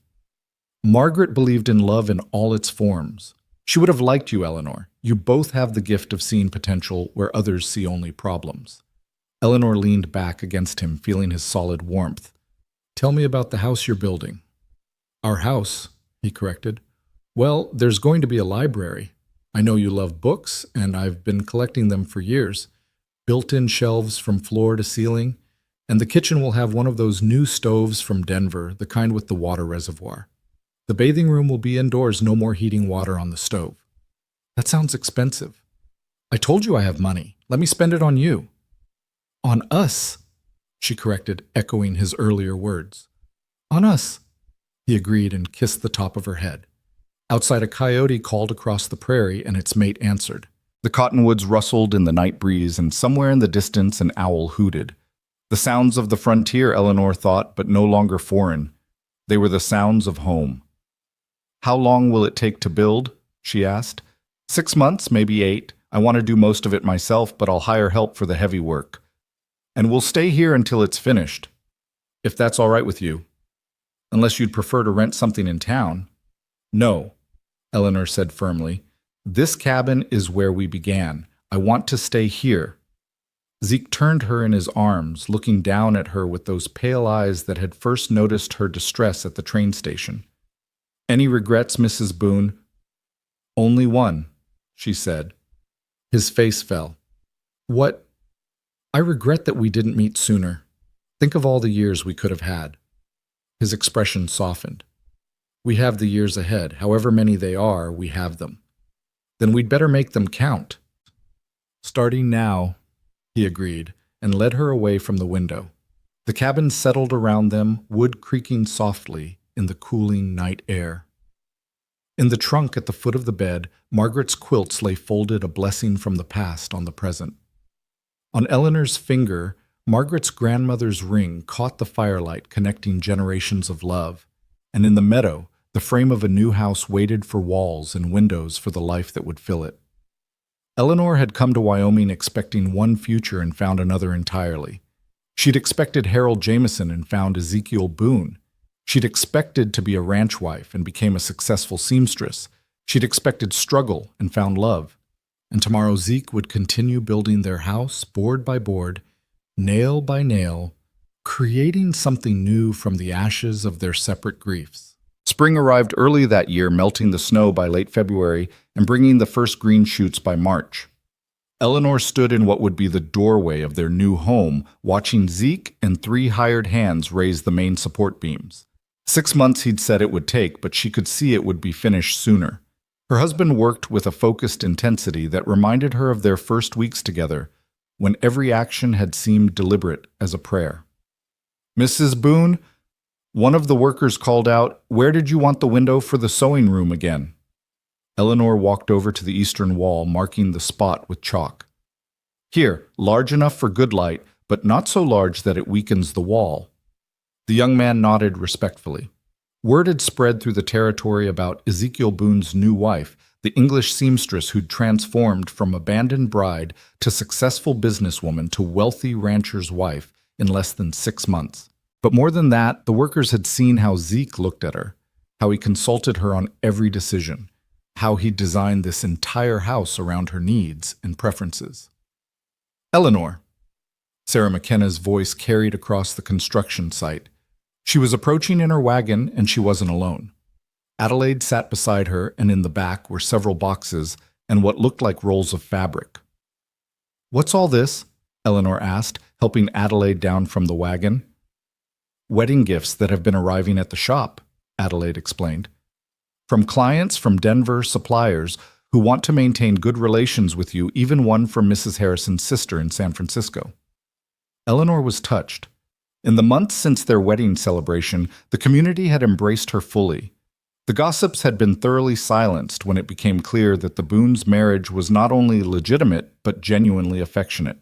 Margaret believed in love in all its forms. She would have liked you, Eleanor. You both have the gift of seeing potential where others see only problems. Eleanor leaned back against him, feeling his solid warmth. Tell me about the house you're building. Our house, he corrected. Well, there's going to be a library. I know you love books, and I've been collecting them for years. Built-in shelves from floor to ceiling, and the kitchen will have one of those new stoves from Denver, the kind with the water reservoir. The bathing room will be indoors, no more heating water on the stove. That sounds expensive. I told you I have money. Let me spend it on you. On us, she corrected, echoing his earlier words. On us, he agreed and kissed the top of her head. Outside, a coyote called across the prairie, and its mate answered. The cottonwoods rustled in the night breeze, and somewhere in the distance an owl hooted. The sounds of the frontier, Eleanor thought, but no longer foreign. They were the sounds of home. How long will it take to build? She asked. 6 months, maybe 8. I want to do most of it myself, but I'll hire help for the heavy work. And we'll stay here until it's finished, if that's all right with you. Unless you'd prefer to rent something in town. No, Eleanor said firmly. This cabin is where we began. I want to stay here. Zeke turned her in his arms, looking down at her with those pale eyes that had first noticed her distress at the train station. Any regrets, Mrs. Boone? Only one, she said. His face fell. What? I regret that we didn't meet sooner. Think of all the years we could have had. His expression softened. We have the years ahead. However many they are, we have them. Then we'd better make them count. Starting now, he agreed, and led her away from the window. The cabin settled around them, wood creaking softly in the cooling night air. In the trunk at the foot of the bed, Margaret's quilts lay folded, a blessing from the past on the present. On Eleanor's finger, Margaret's grandmother's ring caught the firelight, connecting generations of love. And in the meadow, the frame of a new house waited for walls and windows for the life that would fill it. Eleanor had come to Wyoming expecting one future and found another entirely. She'd expected Harold Jameson and found Ezekiel Boone. She'd expected to be a ranch wife and became a successful seamstress. She'd expected struggle and found love. And tomorrow Zeke would continue building their house, board by board, nail by nail, creating something new from the ashes of their separate griefs. Spring arrived early that year, melting the snow by late February and bringing the first green shoots by March. Eleanor stood in what would be the doorway of their new home, watching Zeke and 3 hired hands raise the main support beams. 6 months he'd said it would take, but she could see it would be finished sooner. Her husband worked with a focused intensity that reminded her of their first weeks together, when every action had seemed deliberate as a prayer. "Mrs. Boone," one of the workers called out, "where did you want the window for the sewing room again?" Eleanor walked over to the eastern wall, marking the spot with chalk. "Here, large enough for good light, but not so large that it weakens the wall." The young man nodded respectfully. Word had spread through the territory about Ezekiel Boone's new wife, the English seamstress who'd transformed from abandoned bride to successful businesswoman to wealthy rancher's wife in less than 6 months. But more than that, the workers had seen how Zeke looked at her, how he consulted her on every decision, how he designed this entire house around her needs and preferences. "Eleanor," Sarah McKenna's voice carried across the construction site. She was approaching in her wagon, and she wasn't alone. Adelaide sat beside her, and in the back were several boxes and what looked like rolls of fabric. "What's all this?" Eleanor asked, helping Adelaide down from the wagon. "Wedding gifts that have been arriving at the shop," Adelaide explained. "From clients from Denver, suppliers who want to maintain good relations with you, even one from Mrs. Harrison's sister in San Francisco." Eleanor was touched. In the months since their wedding celebration, the community had embraced her fully. The gossips had been thoroughly silenced when it became clear that the Boones' marriage was not only legitimate, but genuinely affectionate.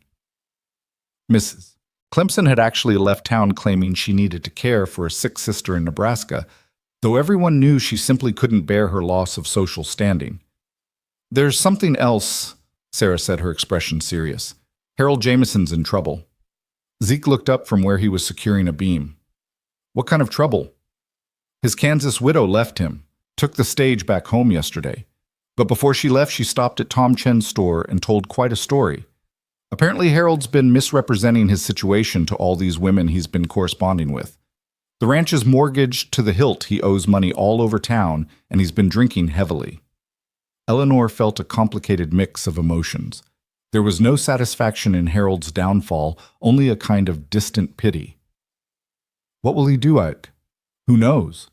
Mrs. Clemson had actually left town claiming she needed to care for a sick sister in Nebraska, though everyone knew she simply couldn't bear her loss of social standing. "There's something else," Sarah said, her expression serious. "Harold Jameson's in trouble." Zeke looked up from where he was securing a beam. "What kind of trouble?" "His Kansas widow left him, took the stage back home yesterday. But before she left, she stopped at Tom Chen's store and told quite a story. Apparently Harold's been misrepresenting his situation to all these women he's been corresponding with. The ranch is mortgaged to the hilt, he owes money all over town, and he's been drinking heavily." Eleanor felt a complicated mix of emotions. There was no satisfaction in Harold's downfall, only a kind of distant pity. "What will he do, Ike? Who knows?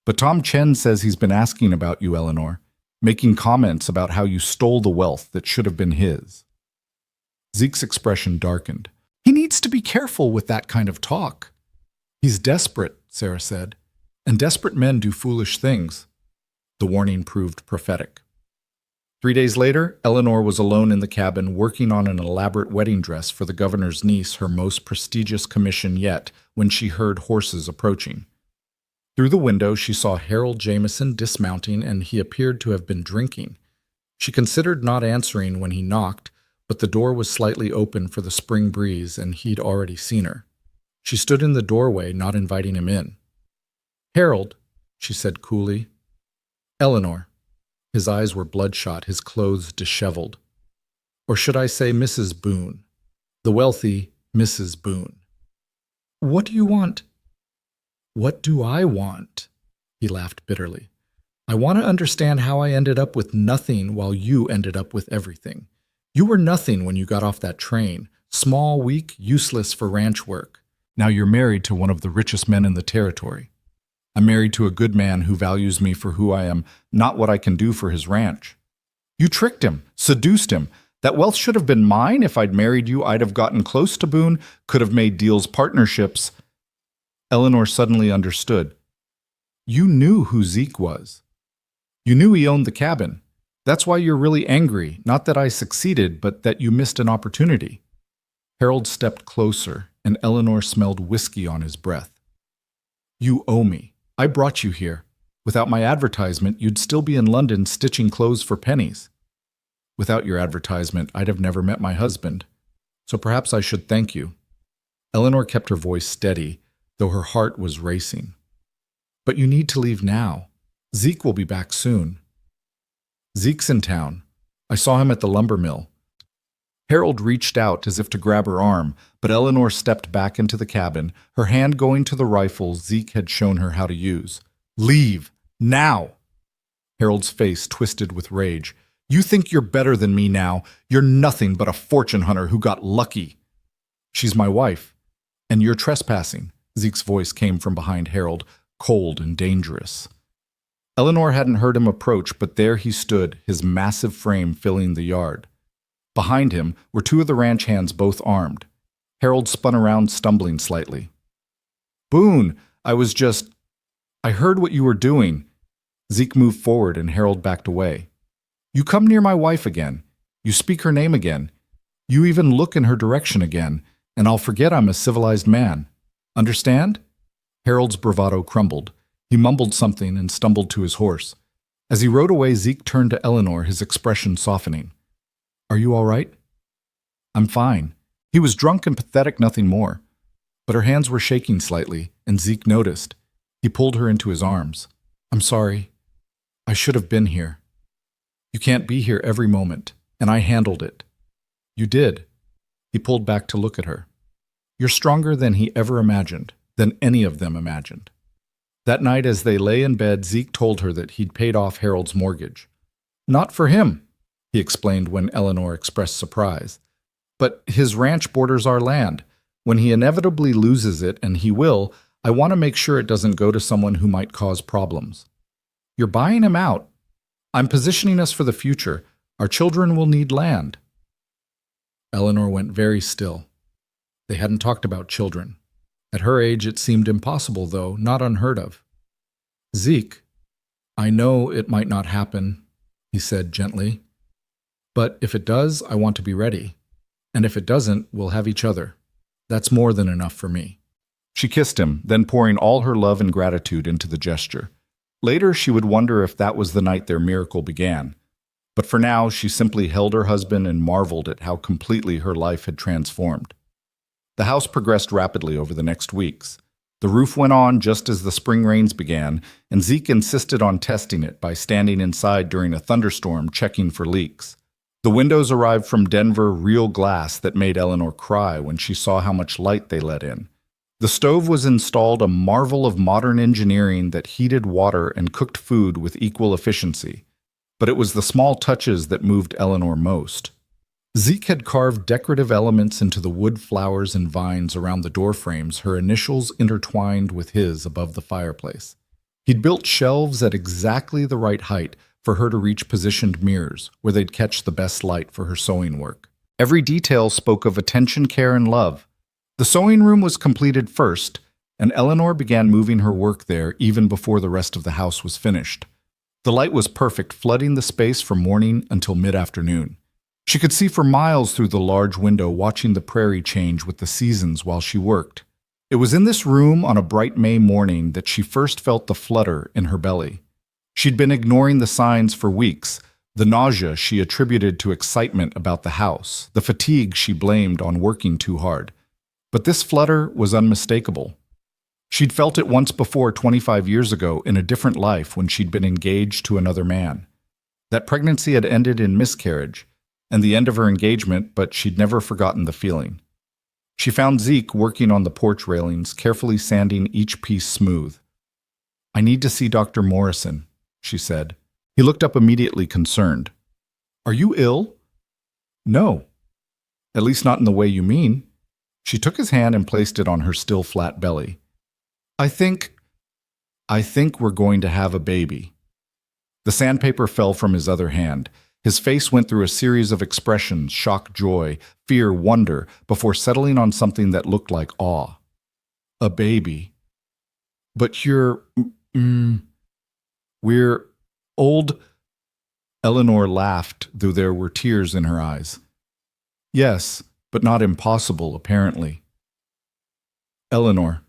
But Tom Chen says he's been asking about you, Eleanor, making comments about how you stole the wealth that should have been his." Zeke's expression darkened. "He needs to be careful with that kind of talk." "He's desperate," Sarah said, "and desperate men do foolish things." The warning proved prophetic. 3 days later, Eleanor was alone in the cabin working on an elaborate wedding dress for the governor's niece, her most prestigious commission yet, when she heard horses approaching. Through the window, she saw Harold Jameson dismounting, and he appeared to have been drinking. She considered not answering when he knocked, but the door was slightly open for the spring breeze, and he'd already seen her. She stood in the doorway, not inviting him in. "Harold," she said coolly. "Eleanor." His eyes were bloodshot, his clothes disheveled. Or should I say Mrs. Boone, the wealthy Mrs. Boone. "What do you want?" "What do I want?" He laughed bitterly. "I want to understand how I ended up with nothing while you ended up with everything. You were nothing when you got off that train, small, weak, useless for ranch work. Now you're married to one of the richest men in the territory. I'm married to a good man who values me for who I am, not what I can do for his ranch. You tricked him, seduced him. That wealth should have been mine. If I'd married you, I'd have gotten close to Boone, could have made deals, partnerships." Eleanor suddenly understood. "You knew who Zeke was. You knew he owned the cabin. That's why you're really angry, not that I succeeded, but that you missed an opportunity." Harold stepped closer, and Eleanor smelled whiskey on his breath. "You owe me. I brought you here. Without my advertisement, you'd still be in London stitching clothes for pennies. Without your advertisement, I'd have never met my husband. So perhaps I should thank you." Eleanor kept her voice steady, though her heart was racing. "But you need to leave now. Zeke will be back soon." "Zeke's in town. I saw him at the lumber mill." Harold reached out as if to grab her arm, but Eleanor stepped back into the cabin, her hand going to the rifle Zeke had shown her how to use. "Leave! Now!" Harold's face twisted with rage. You think you're better than me now. You're nothing but a fortune hunter who got lucky. She's my wife, and you're trespassing. Zeke's voice came from behind Harold, cold and dangerous. Eleanor hadn't heard him approach, but there he stood, his massive frame filling the yard. Behind him were two of the ranch hands, both armed. Harold spun around, stumbling slightly. Boone, I heard what you were doing. Zeke moved forward and Harold backed away. You come near my wife again. You speak her name again. You even look in her direction again, and I'll forget I'm a civilized man. Understand? Harold's bravado crumbled. He mumbled something and stumbled to his horse. As he rode away, Zeke turned to Eleanor, his expression softening. Are you all right? I'm fine. He was drunk and pathetic, nothing more. But her hands were shaking slightly, and Zeke noticed. He pulled her into his arms. I'm sorry. I should have been here. You can't be here every moment, and I handled it. You did. He pulled back to look at her. You're stronger than he ever imagined, than any of them imagined. That night as they lay in bed, Zeke told her that he'd paid off Harold's mortgage. Not for him, he explained when Eleanor expressed surprise. But his ranch borders our land. When he inevitably loses it, and he will, I want to make sure it doesn't go to someone who might cause problems. You're buying him out. I'm positioning us for the future. Our children will need land. Eleanor went very still. They hadn't talked about children. At her age, it seemed impossible, though not unheard of. Zeke, I know it might not happen, he said gently. But if it does, I want to be ready. And if it doesn't, we'll have each other. That's more than enough for me. She kissed him, then pouring all her love and gratitude into the gesture. Later, she would wonder if that was the night their miracle began. But for now, she simply held her husband and marveled at how completely her life had transformed. The house progressed rapidly over the next weeks. The roof went on just as the spring rains began, and Zeke insisted on testing it by standing inside during a thunderstorm checking for leaks. The windows arrived from Denver real glass that made Eleanor cry when she saw how much light they let in. The stove was installed, a marvel of modern engineering that heated water and cooked food with equal efficiency. But it was the small touches that moved Eleanor most. Zeke had carved decorative elements into the wood flowers and vines around the door frames, her initials intertwined with his above the fireplace. He'd built shelves at exactly the right height for her to reach positioned mirrors, where they'd catch the best light for her sewing work. Every detail spoke of attention, care, and love. The sewing room was completed first, and Eleanor began moving her work there even before the rest of the house was finished. The light was perfect, flooding the space from morning until mid-afternoon. She could see for miles through the large window, watching the prairie change with the seasons while she worked. It was in this room on a bright May morning that she first felt the flutter in her belly. She'd been ignoring the signs for weeks, the nausea she attributed to excitement about the house, the fatigue she blamed on working too hard. But this flutter was unmistakable. She'd felt it once before 25 years ago in a different life when she'd been engaged to another man. That pregnancy had ended in miscarriage, and the end of her engagement, but she'd never forgotten the feeling. She found Zeke working on the porch railings, carefully sanding each piece smooth. I need to see Dr. Morrison, she said. He looked up immediately, concerned. Are you ill? No. At least not in the way you mean. She took his hand and placed it on her still flat belly. I think we're going to have a baby. The sandpaper fell from his other hand. His face went through a series of expressions, shock, joy, fear, wonder, before settling on something that looked like awe. A baby. But we're old. Eleanor laughed, though there were tears in her eyes. Yes, but not impossible, apparently. Eleanor.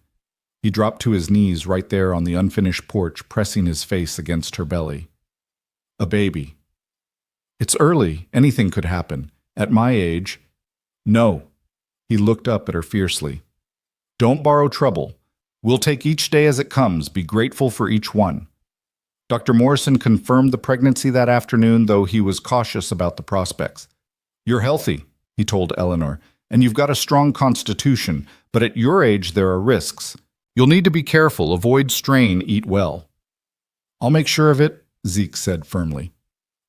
He dropped to his knees right there on the unfinished porch, pressing his face against her belly. A baby. It's early. Anything could happen. At my age. No. He looked up at her fiercely. Don't borrow trouble. We'll take each day as it comes. Be grateful for each one. Dr. Morrison confirmed the pregnancy that afternoon, though he was cautious about the prospects. You're healthy, he told Eleanor, and you've got a strong constitution, but at your age there are risks. You'll need to be careful, avoid strain, eat well. I'll make sure of it, Zeke said firmly.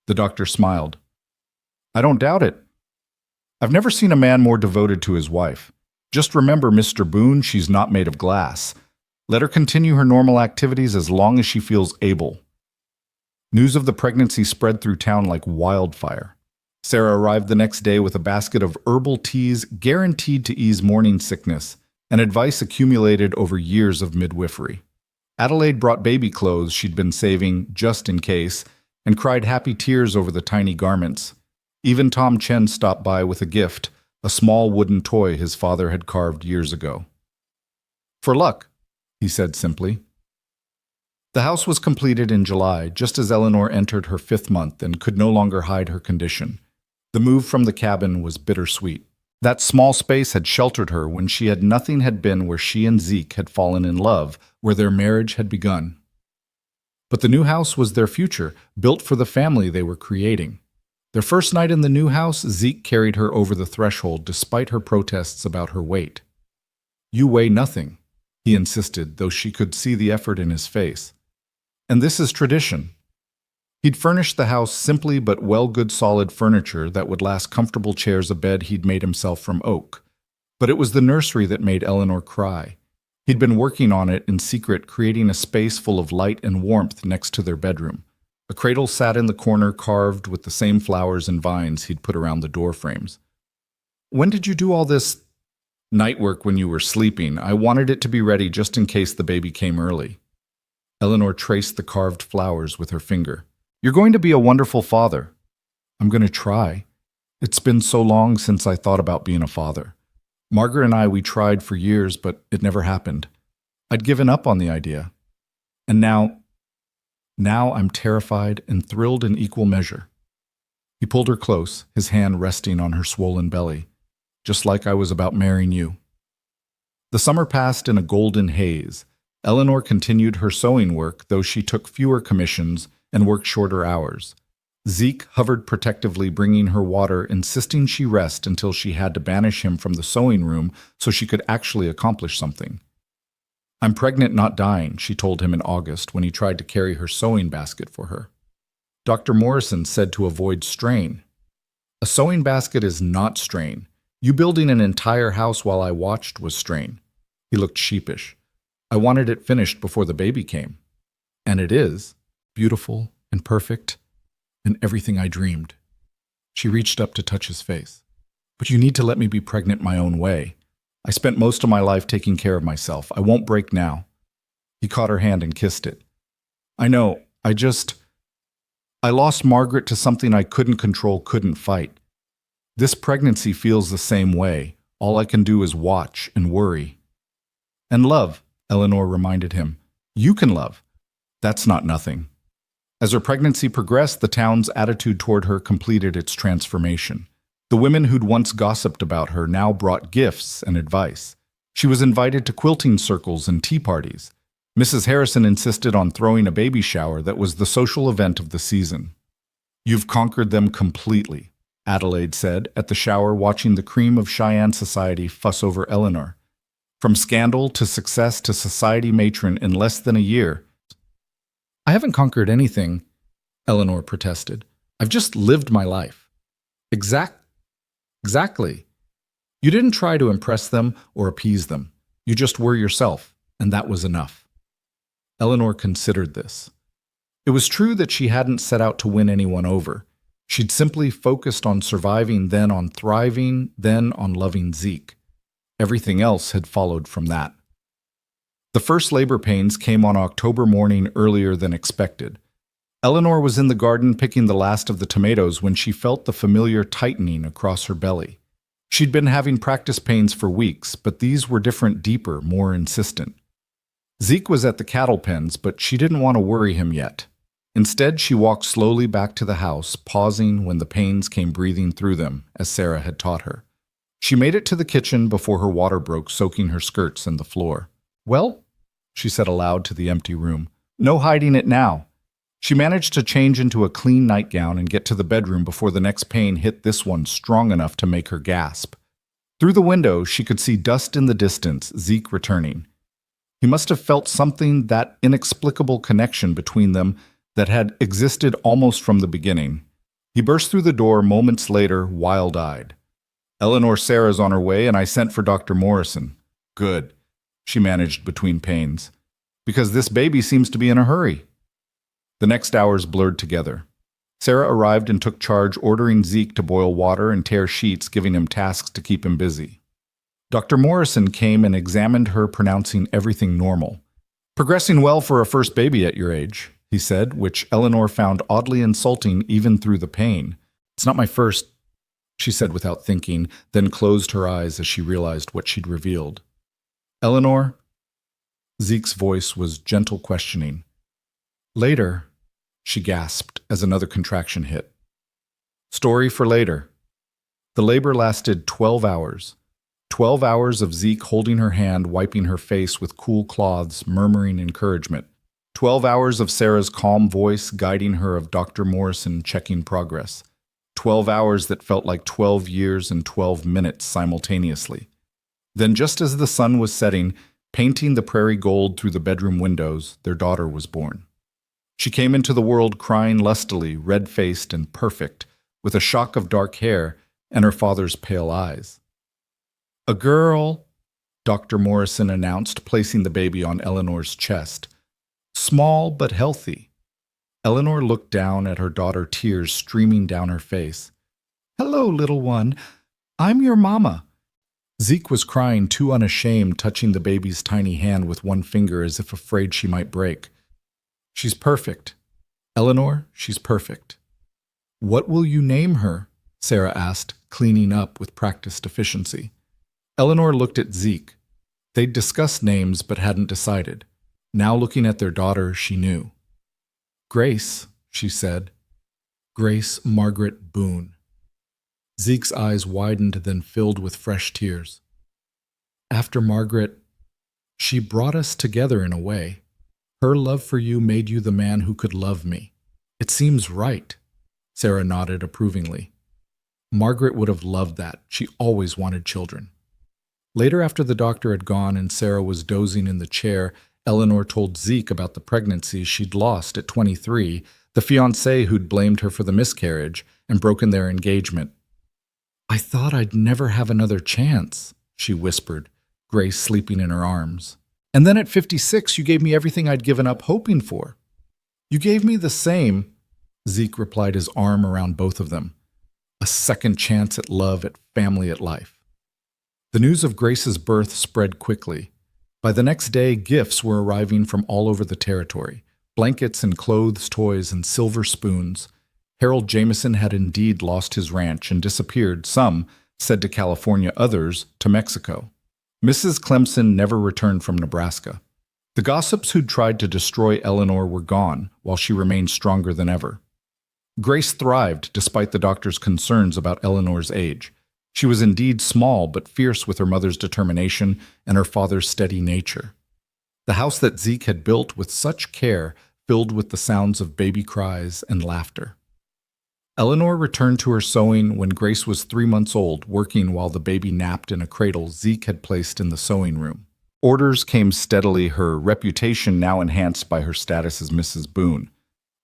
The doctor smiled. I don't doubt it. I've never seen a man more devoted to his wife. Just remember, Mr. Boone, she's not made of glass. Let her continue her normal activities as long as she feels able. News of the pregnancy spread through town like wildfire. Sarah arrived the next day with a basket of herbal teas guaranteed to ease morning sickness and advice accumulated over years of midwifery. Adelaide brought baby clothes she'd been saving just in case and cried happy tears over the tiny garments. Even Tom Chen stopped by with a gift, a small wooden toy his father had carved years ago. For luck, he said simply. The house was completed in July, just as Eleanor entered her 5th month and could no longer hide her condition. The move from the cabin was bittersweet. That small space had sheltered her when she had nothing had been where she and Zeke had fallen in love, where their marriage had begun. But the new house was their future, built for the family they were creating. Their first night in the new house, Zeke carried her over the threshold despite her protests about her weight. You weigh nothing, he insisted, though she could see the effort in his face. And this is tradition. He'd furnished the house simply but good solid furniture that would last comfortable chairs, a bed he'd made himself from oak. But it was the nursery that made Eleanor cry. He'd been working on it in secret, creating a space full of light and warmth next to their bedroom. A cradle sat in the corner, carved with the same flowers and vines he'd put around the door frames. When did you do all this night work? When you were sleeping. I wanted it to be ready just in case the baby came early. Eleanor traced the carved flowers with her finger. You're going to be a wonderful father. I'm going to try. It's been so long since I thought about being a father. Margaret and we tried for years, but it never happened. I'd given up on the idea. And now I'm terrified and thrilled in equal measure. He pulled her close, his hand resting on her swollen belly, just like I was about marrying you. The summer passed in a golden haze. Eleanor continued her sewing work, though she took fewer commissions and worked shorter hours. Zeke hovered protectively, bringing her water, insisting she rest until she had to banish him from the sewing room so she could actually accomplish something. I'm pregnant, not dying, she told him in August when he tried to carry her sewing basket for her. Dr. Morrison said to avoid strain. A sewing basket is not strain. You building an entire house while I watched was strain. He looked sheepish. I wanted it finished before the baby came. And it is, beautiful and perfect, and everything I dreamed. She reached up to touch his face. But you need to let me be pregnant my own way. I spent most of my life taking care of myself. I won't break now. He caught her hand and kissed it. I know, I lost Margaret to something I couldn't control, couldn't fight. This pregnancy feels the same way. All I can do is watch and worry. And love, Eleanor reminded him. You can love. That's not nothing. As her pregnancy progressed, the town's attitude toward her completed its transformation. The women who'd once gossiped about her now brought gifts and advice. She was invited to quilting circles and tea parties. Mrs. Harrison insisted on throwing a baby shower that was the social event of the season. You've conquered them completely, Adelaide said at the shower, watching the cream of Cheyenne society fuss over Eleanor. From scandal to success to society matron in less than a year. I haven't conquered anything, Eleanor protested. I've just lived my life. Exactly. You didn't try to impress them or appease them. You just were yourself, and that was enough. Eleanor considered this. It was true that she hadn't set out to win anyone over. She'd simply focused on surviving, then on thriving, then on loving Zeke. Everything else had followed from that. The first labor pains came on October morning, earlier than expected. Eleanor was in the garden picking the last of the tomatoes when she felt the familiar tightening across her belly. She'd been having practice pains for weeks, but these were different, deeper, more insistent. Zeke was at the cattle pens, but she didn't want to worry him yet. Instead, she walked slowly back to the house, pausing when the pains came breathing through them, as Sarah had taught her. She made it to the kitchen before her water broke, soaking her skirts and the floor. Well, she said aloud to the empty room, no hiding it now. She managed to change into a clean nightgown and get to the bedroom before the next pain hit this one strong enough to make her gasp. Through the window, she could see dust in the distance, Zeke returning. He must have felt something, that inexplicable connection between them that had existed almost from the beginning. He burst through the door moments later, wild-eyed. Eleanor Sarah's on her way, and I sent for Dr. Morrison. Good, she managed between pains. Because this baby seems to be in a hurry. The next hours blurred together. Sarah arrived and took charge, ordering Zeke to boil water and tear sheets, giving him tasks to keep him busy. Dr. Morrison came and examined her, pronouncing everything normal. Progressing well for a first baby at your age, he said, which Eleanor found oddly insulting even through the pain. It's not my first, she said without thinking, then closed her eyes as she realized what she'd revealed. Eleanor? Zeke's voice was gentle questioning. Later, she gasped as another contraction hit. Story for later. The labor lasted 12 hours. 12 hours of Zeke holding her hand, wiping her face with cool cloths, murmuring encouragement. 12 hours of Sarah's calm voice guiding her, of Dr. Morrison checking progress. 12 hours that felt like 12 years and 12 minutes simultaneously. Then, just as the sun was setting, painting the prairie gold through the bedroom windows, their daughter was born. She came into the world crying lustily, red-faced and perfect, with a shock of dark hair and her father's pale eyes. A girl, Dr. Morrison announced, placing the baby on Eleanor's chest. Small but healthy. Eleanor looked down at her daughter, tears streaming down her face. Hello, little one. I'm your mama. Zeke was crying, too unashamed, touching the baby's tiny hand with one finger as if afraid she might break. She's perfect. Eleanor, she's perfect. What will you name her? Sarah asked, cleaning up with practiced efficiency. Eleanor looked at Zeke. They'd discussed names but hadn't decided. Now looking at their daughter, she knew. Grace, she said. Grace Margaret Boone. Zeke's eyes widened, then filled with fresh tears. After Margaret, she brought us together in a way. Her love for you made you the man who could love me. It seems right. Sarah nodded approvingly. Margaret would have loved that. She always wanted children. Later, after the doctor had gone and Sarah was dozing in the chair, Eleanor told Zeke about the pregnancy she'd lost at 23, the fiancé who'd blamed her for the miscarriage and broken their engagement. I thought I'd never have another chance, she whispered, Grace sleeping in her arms. And then at 56, you gave me everything I'd given up hoping for. You gave me the same, Zeke replied, his arm around both of them. A second chance at love, at family, at life. The news of Grace's birth spread quickly. By the next day, gifts were arriving from all over the territory. Blankets and clothes, toys, and silver spoons. Harold Jameson had indeed lost his ranch and disappeared, some said to California, others to Mexico. Mrs. Clemson never returned from Nebraska. The gossips who'd tried to destroy Eleanor were gone, while she remained stronger than ever. Grace thrived despite the doctor's concerns about Eleanor's age. She was indeed small but fierce with her mother's determination and her father's steady nature. The house that Zeke had built with such care filled with the sounds of baby cries and laughter. Eleanor returned to her sewing when Grace was 3 months old, working while the baby napped in a cradle Zeke had placed in the sewing room. Orders came steadily, her reputation now enhanced by her status as Mrs. Boone.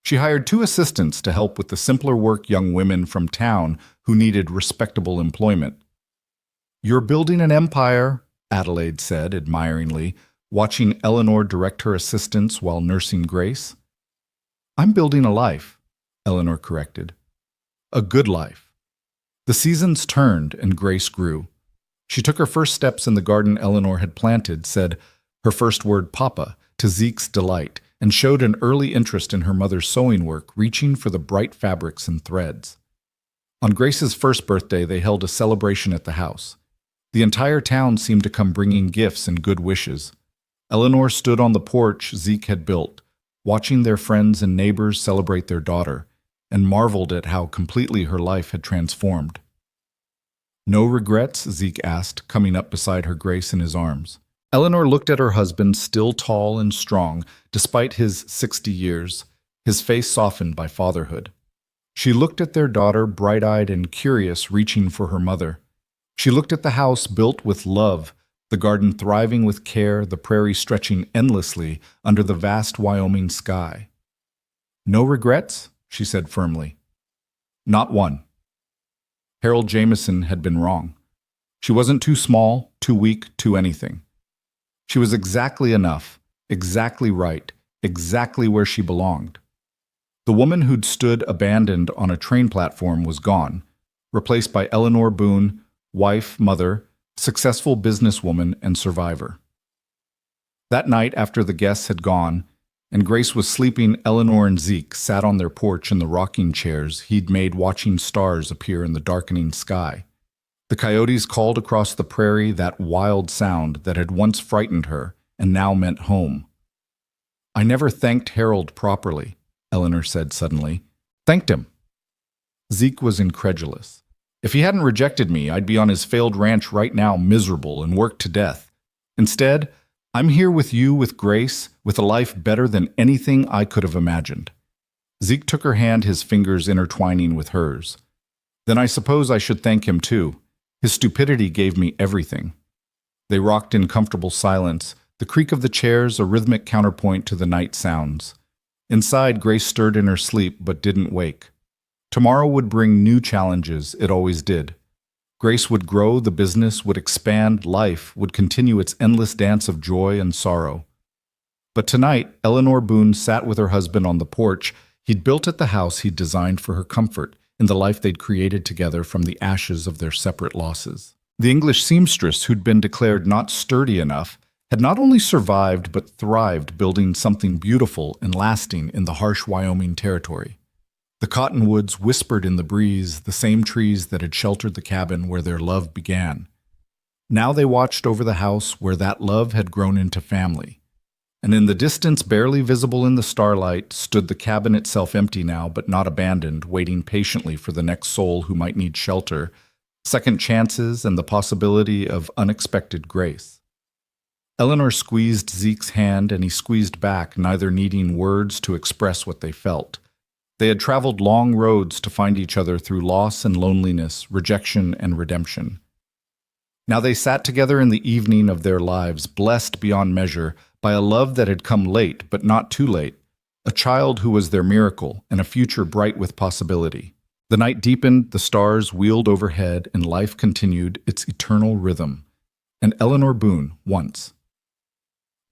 She hired 2 assistants to help with the simpler work, young women from town who needed respectable employment. You're building an empire, Adelaide said admiringly, watching Eleanor direct her assistants while nursing Grace. I'm building a life, Eleanor corrected. A good life. The seasons turned and Grace grew. She took her first steps in the garden Eleanor had planted, said her first word Papa to Zeke's delight, and showed an early interest in her mother's sewing work, reaching for the bright fabrics and threads. On Grace's first birthday, they held a celebration at the house. The entire town seemed to come bringing gifts and good wishes. Eleanor stood on the porch Zeke had built, watching their friends and neighbors celebrate their daughter, and marveled at how completely her life had transformed. No regrets? Zeke asked, coming up beside her, Grace in his arms. Eleanor looked at her husband, still tall and strong, despite his 60 years, his face softened by fatherhood. She looked at their daughter, bright-eyed and curious, reaching for her mother. She looked at the house built with love, the garden thriving with care, the prairie stretching endlessly under the vast Wyoming sky. No regrets? She said firmly. Not one. Harold Jameson had been wrong. She wasn't too small, too weak, too anything. She was exactly enough, exactly right, exactly where she belonged. The woman who'd stood abandoned on a train platform was gone, replaced by Eleanor Boone, wife, mother, successful businesswoman, and survivor. That night, after the guests had gone, and Grace was sleeping, Eleanor and Zeke sat on their porch in the rocking chairs he'd made watching stars appear in the darkening sky. The coyotes called across the prairie that wild sound that had once frightened her and now meant home. "I never thanked Harold properly," Eleanor said suddenly. "Thanked him." Zeke was incredulous. "If he hadn't rejected me, I'd be on his failed ranch right now, miserable and worked to death. Instead, I'm here with you, with Grace, with a life better than anything I could have imagined." Zeke took her hand, his fingers intertwining with hers. "Then I suppose I should thank him too. His stupidity gave me everything." They rocked in comfortable silence, the creak of the chairs a rhythmic counterpoint to the night sounds. Inside, Grace stirred in her sleep but didn't wake. Tomorrow would bring new challenges, it always did. Grace would grow, the business would expand, life would continue its endless dance of joy and sorrow. But tonight, Eleanor Boone sat with her husband on the porch he'd built at the house he'd designed for her comfort, in the life they'd created together from the ashes of their separate losses. The English seamstress, who'd been declared not sturdy enough, had not only survived but thrived, building something beautiful and lasting in the harsh Wyoming territory. The cottonwoods whispered in the breeze, the same trees that had sheltered the cabin where their love began. Now they watched over the house where that love had grown into family. And in the distance, barely visible in the starlight, stood the cabin itself, empty now but not abandoned, waiting patiently for the next soul who might need shelter, second chances, and the possibility of unexpected grace. Eleanor squeezed Zeke's hand, and he squeezed back, neither needing words to express what they felt. They had traveled long roads to find each other through loss and loneliness, rejection and redemption. Now they sat together in the evening of their lives, blessed beyond measure by a love that had come late but not too late, a child who was their miracle, and a future bright with possibility. The night deepened, the stars wheeled overhead, and life continued its eternal rhythm. And Eleanor Boone, once.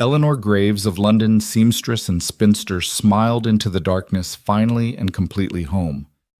Eleanor Graves of London, seamstress and spinster, smiled into the darkness, finally and completely home.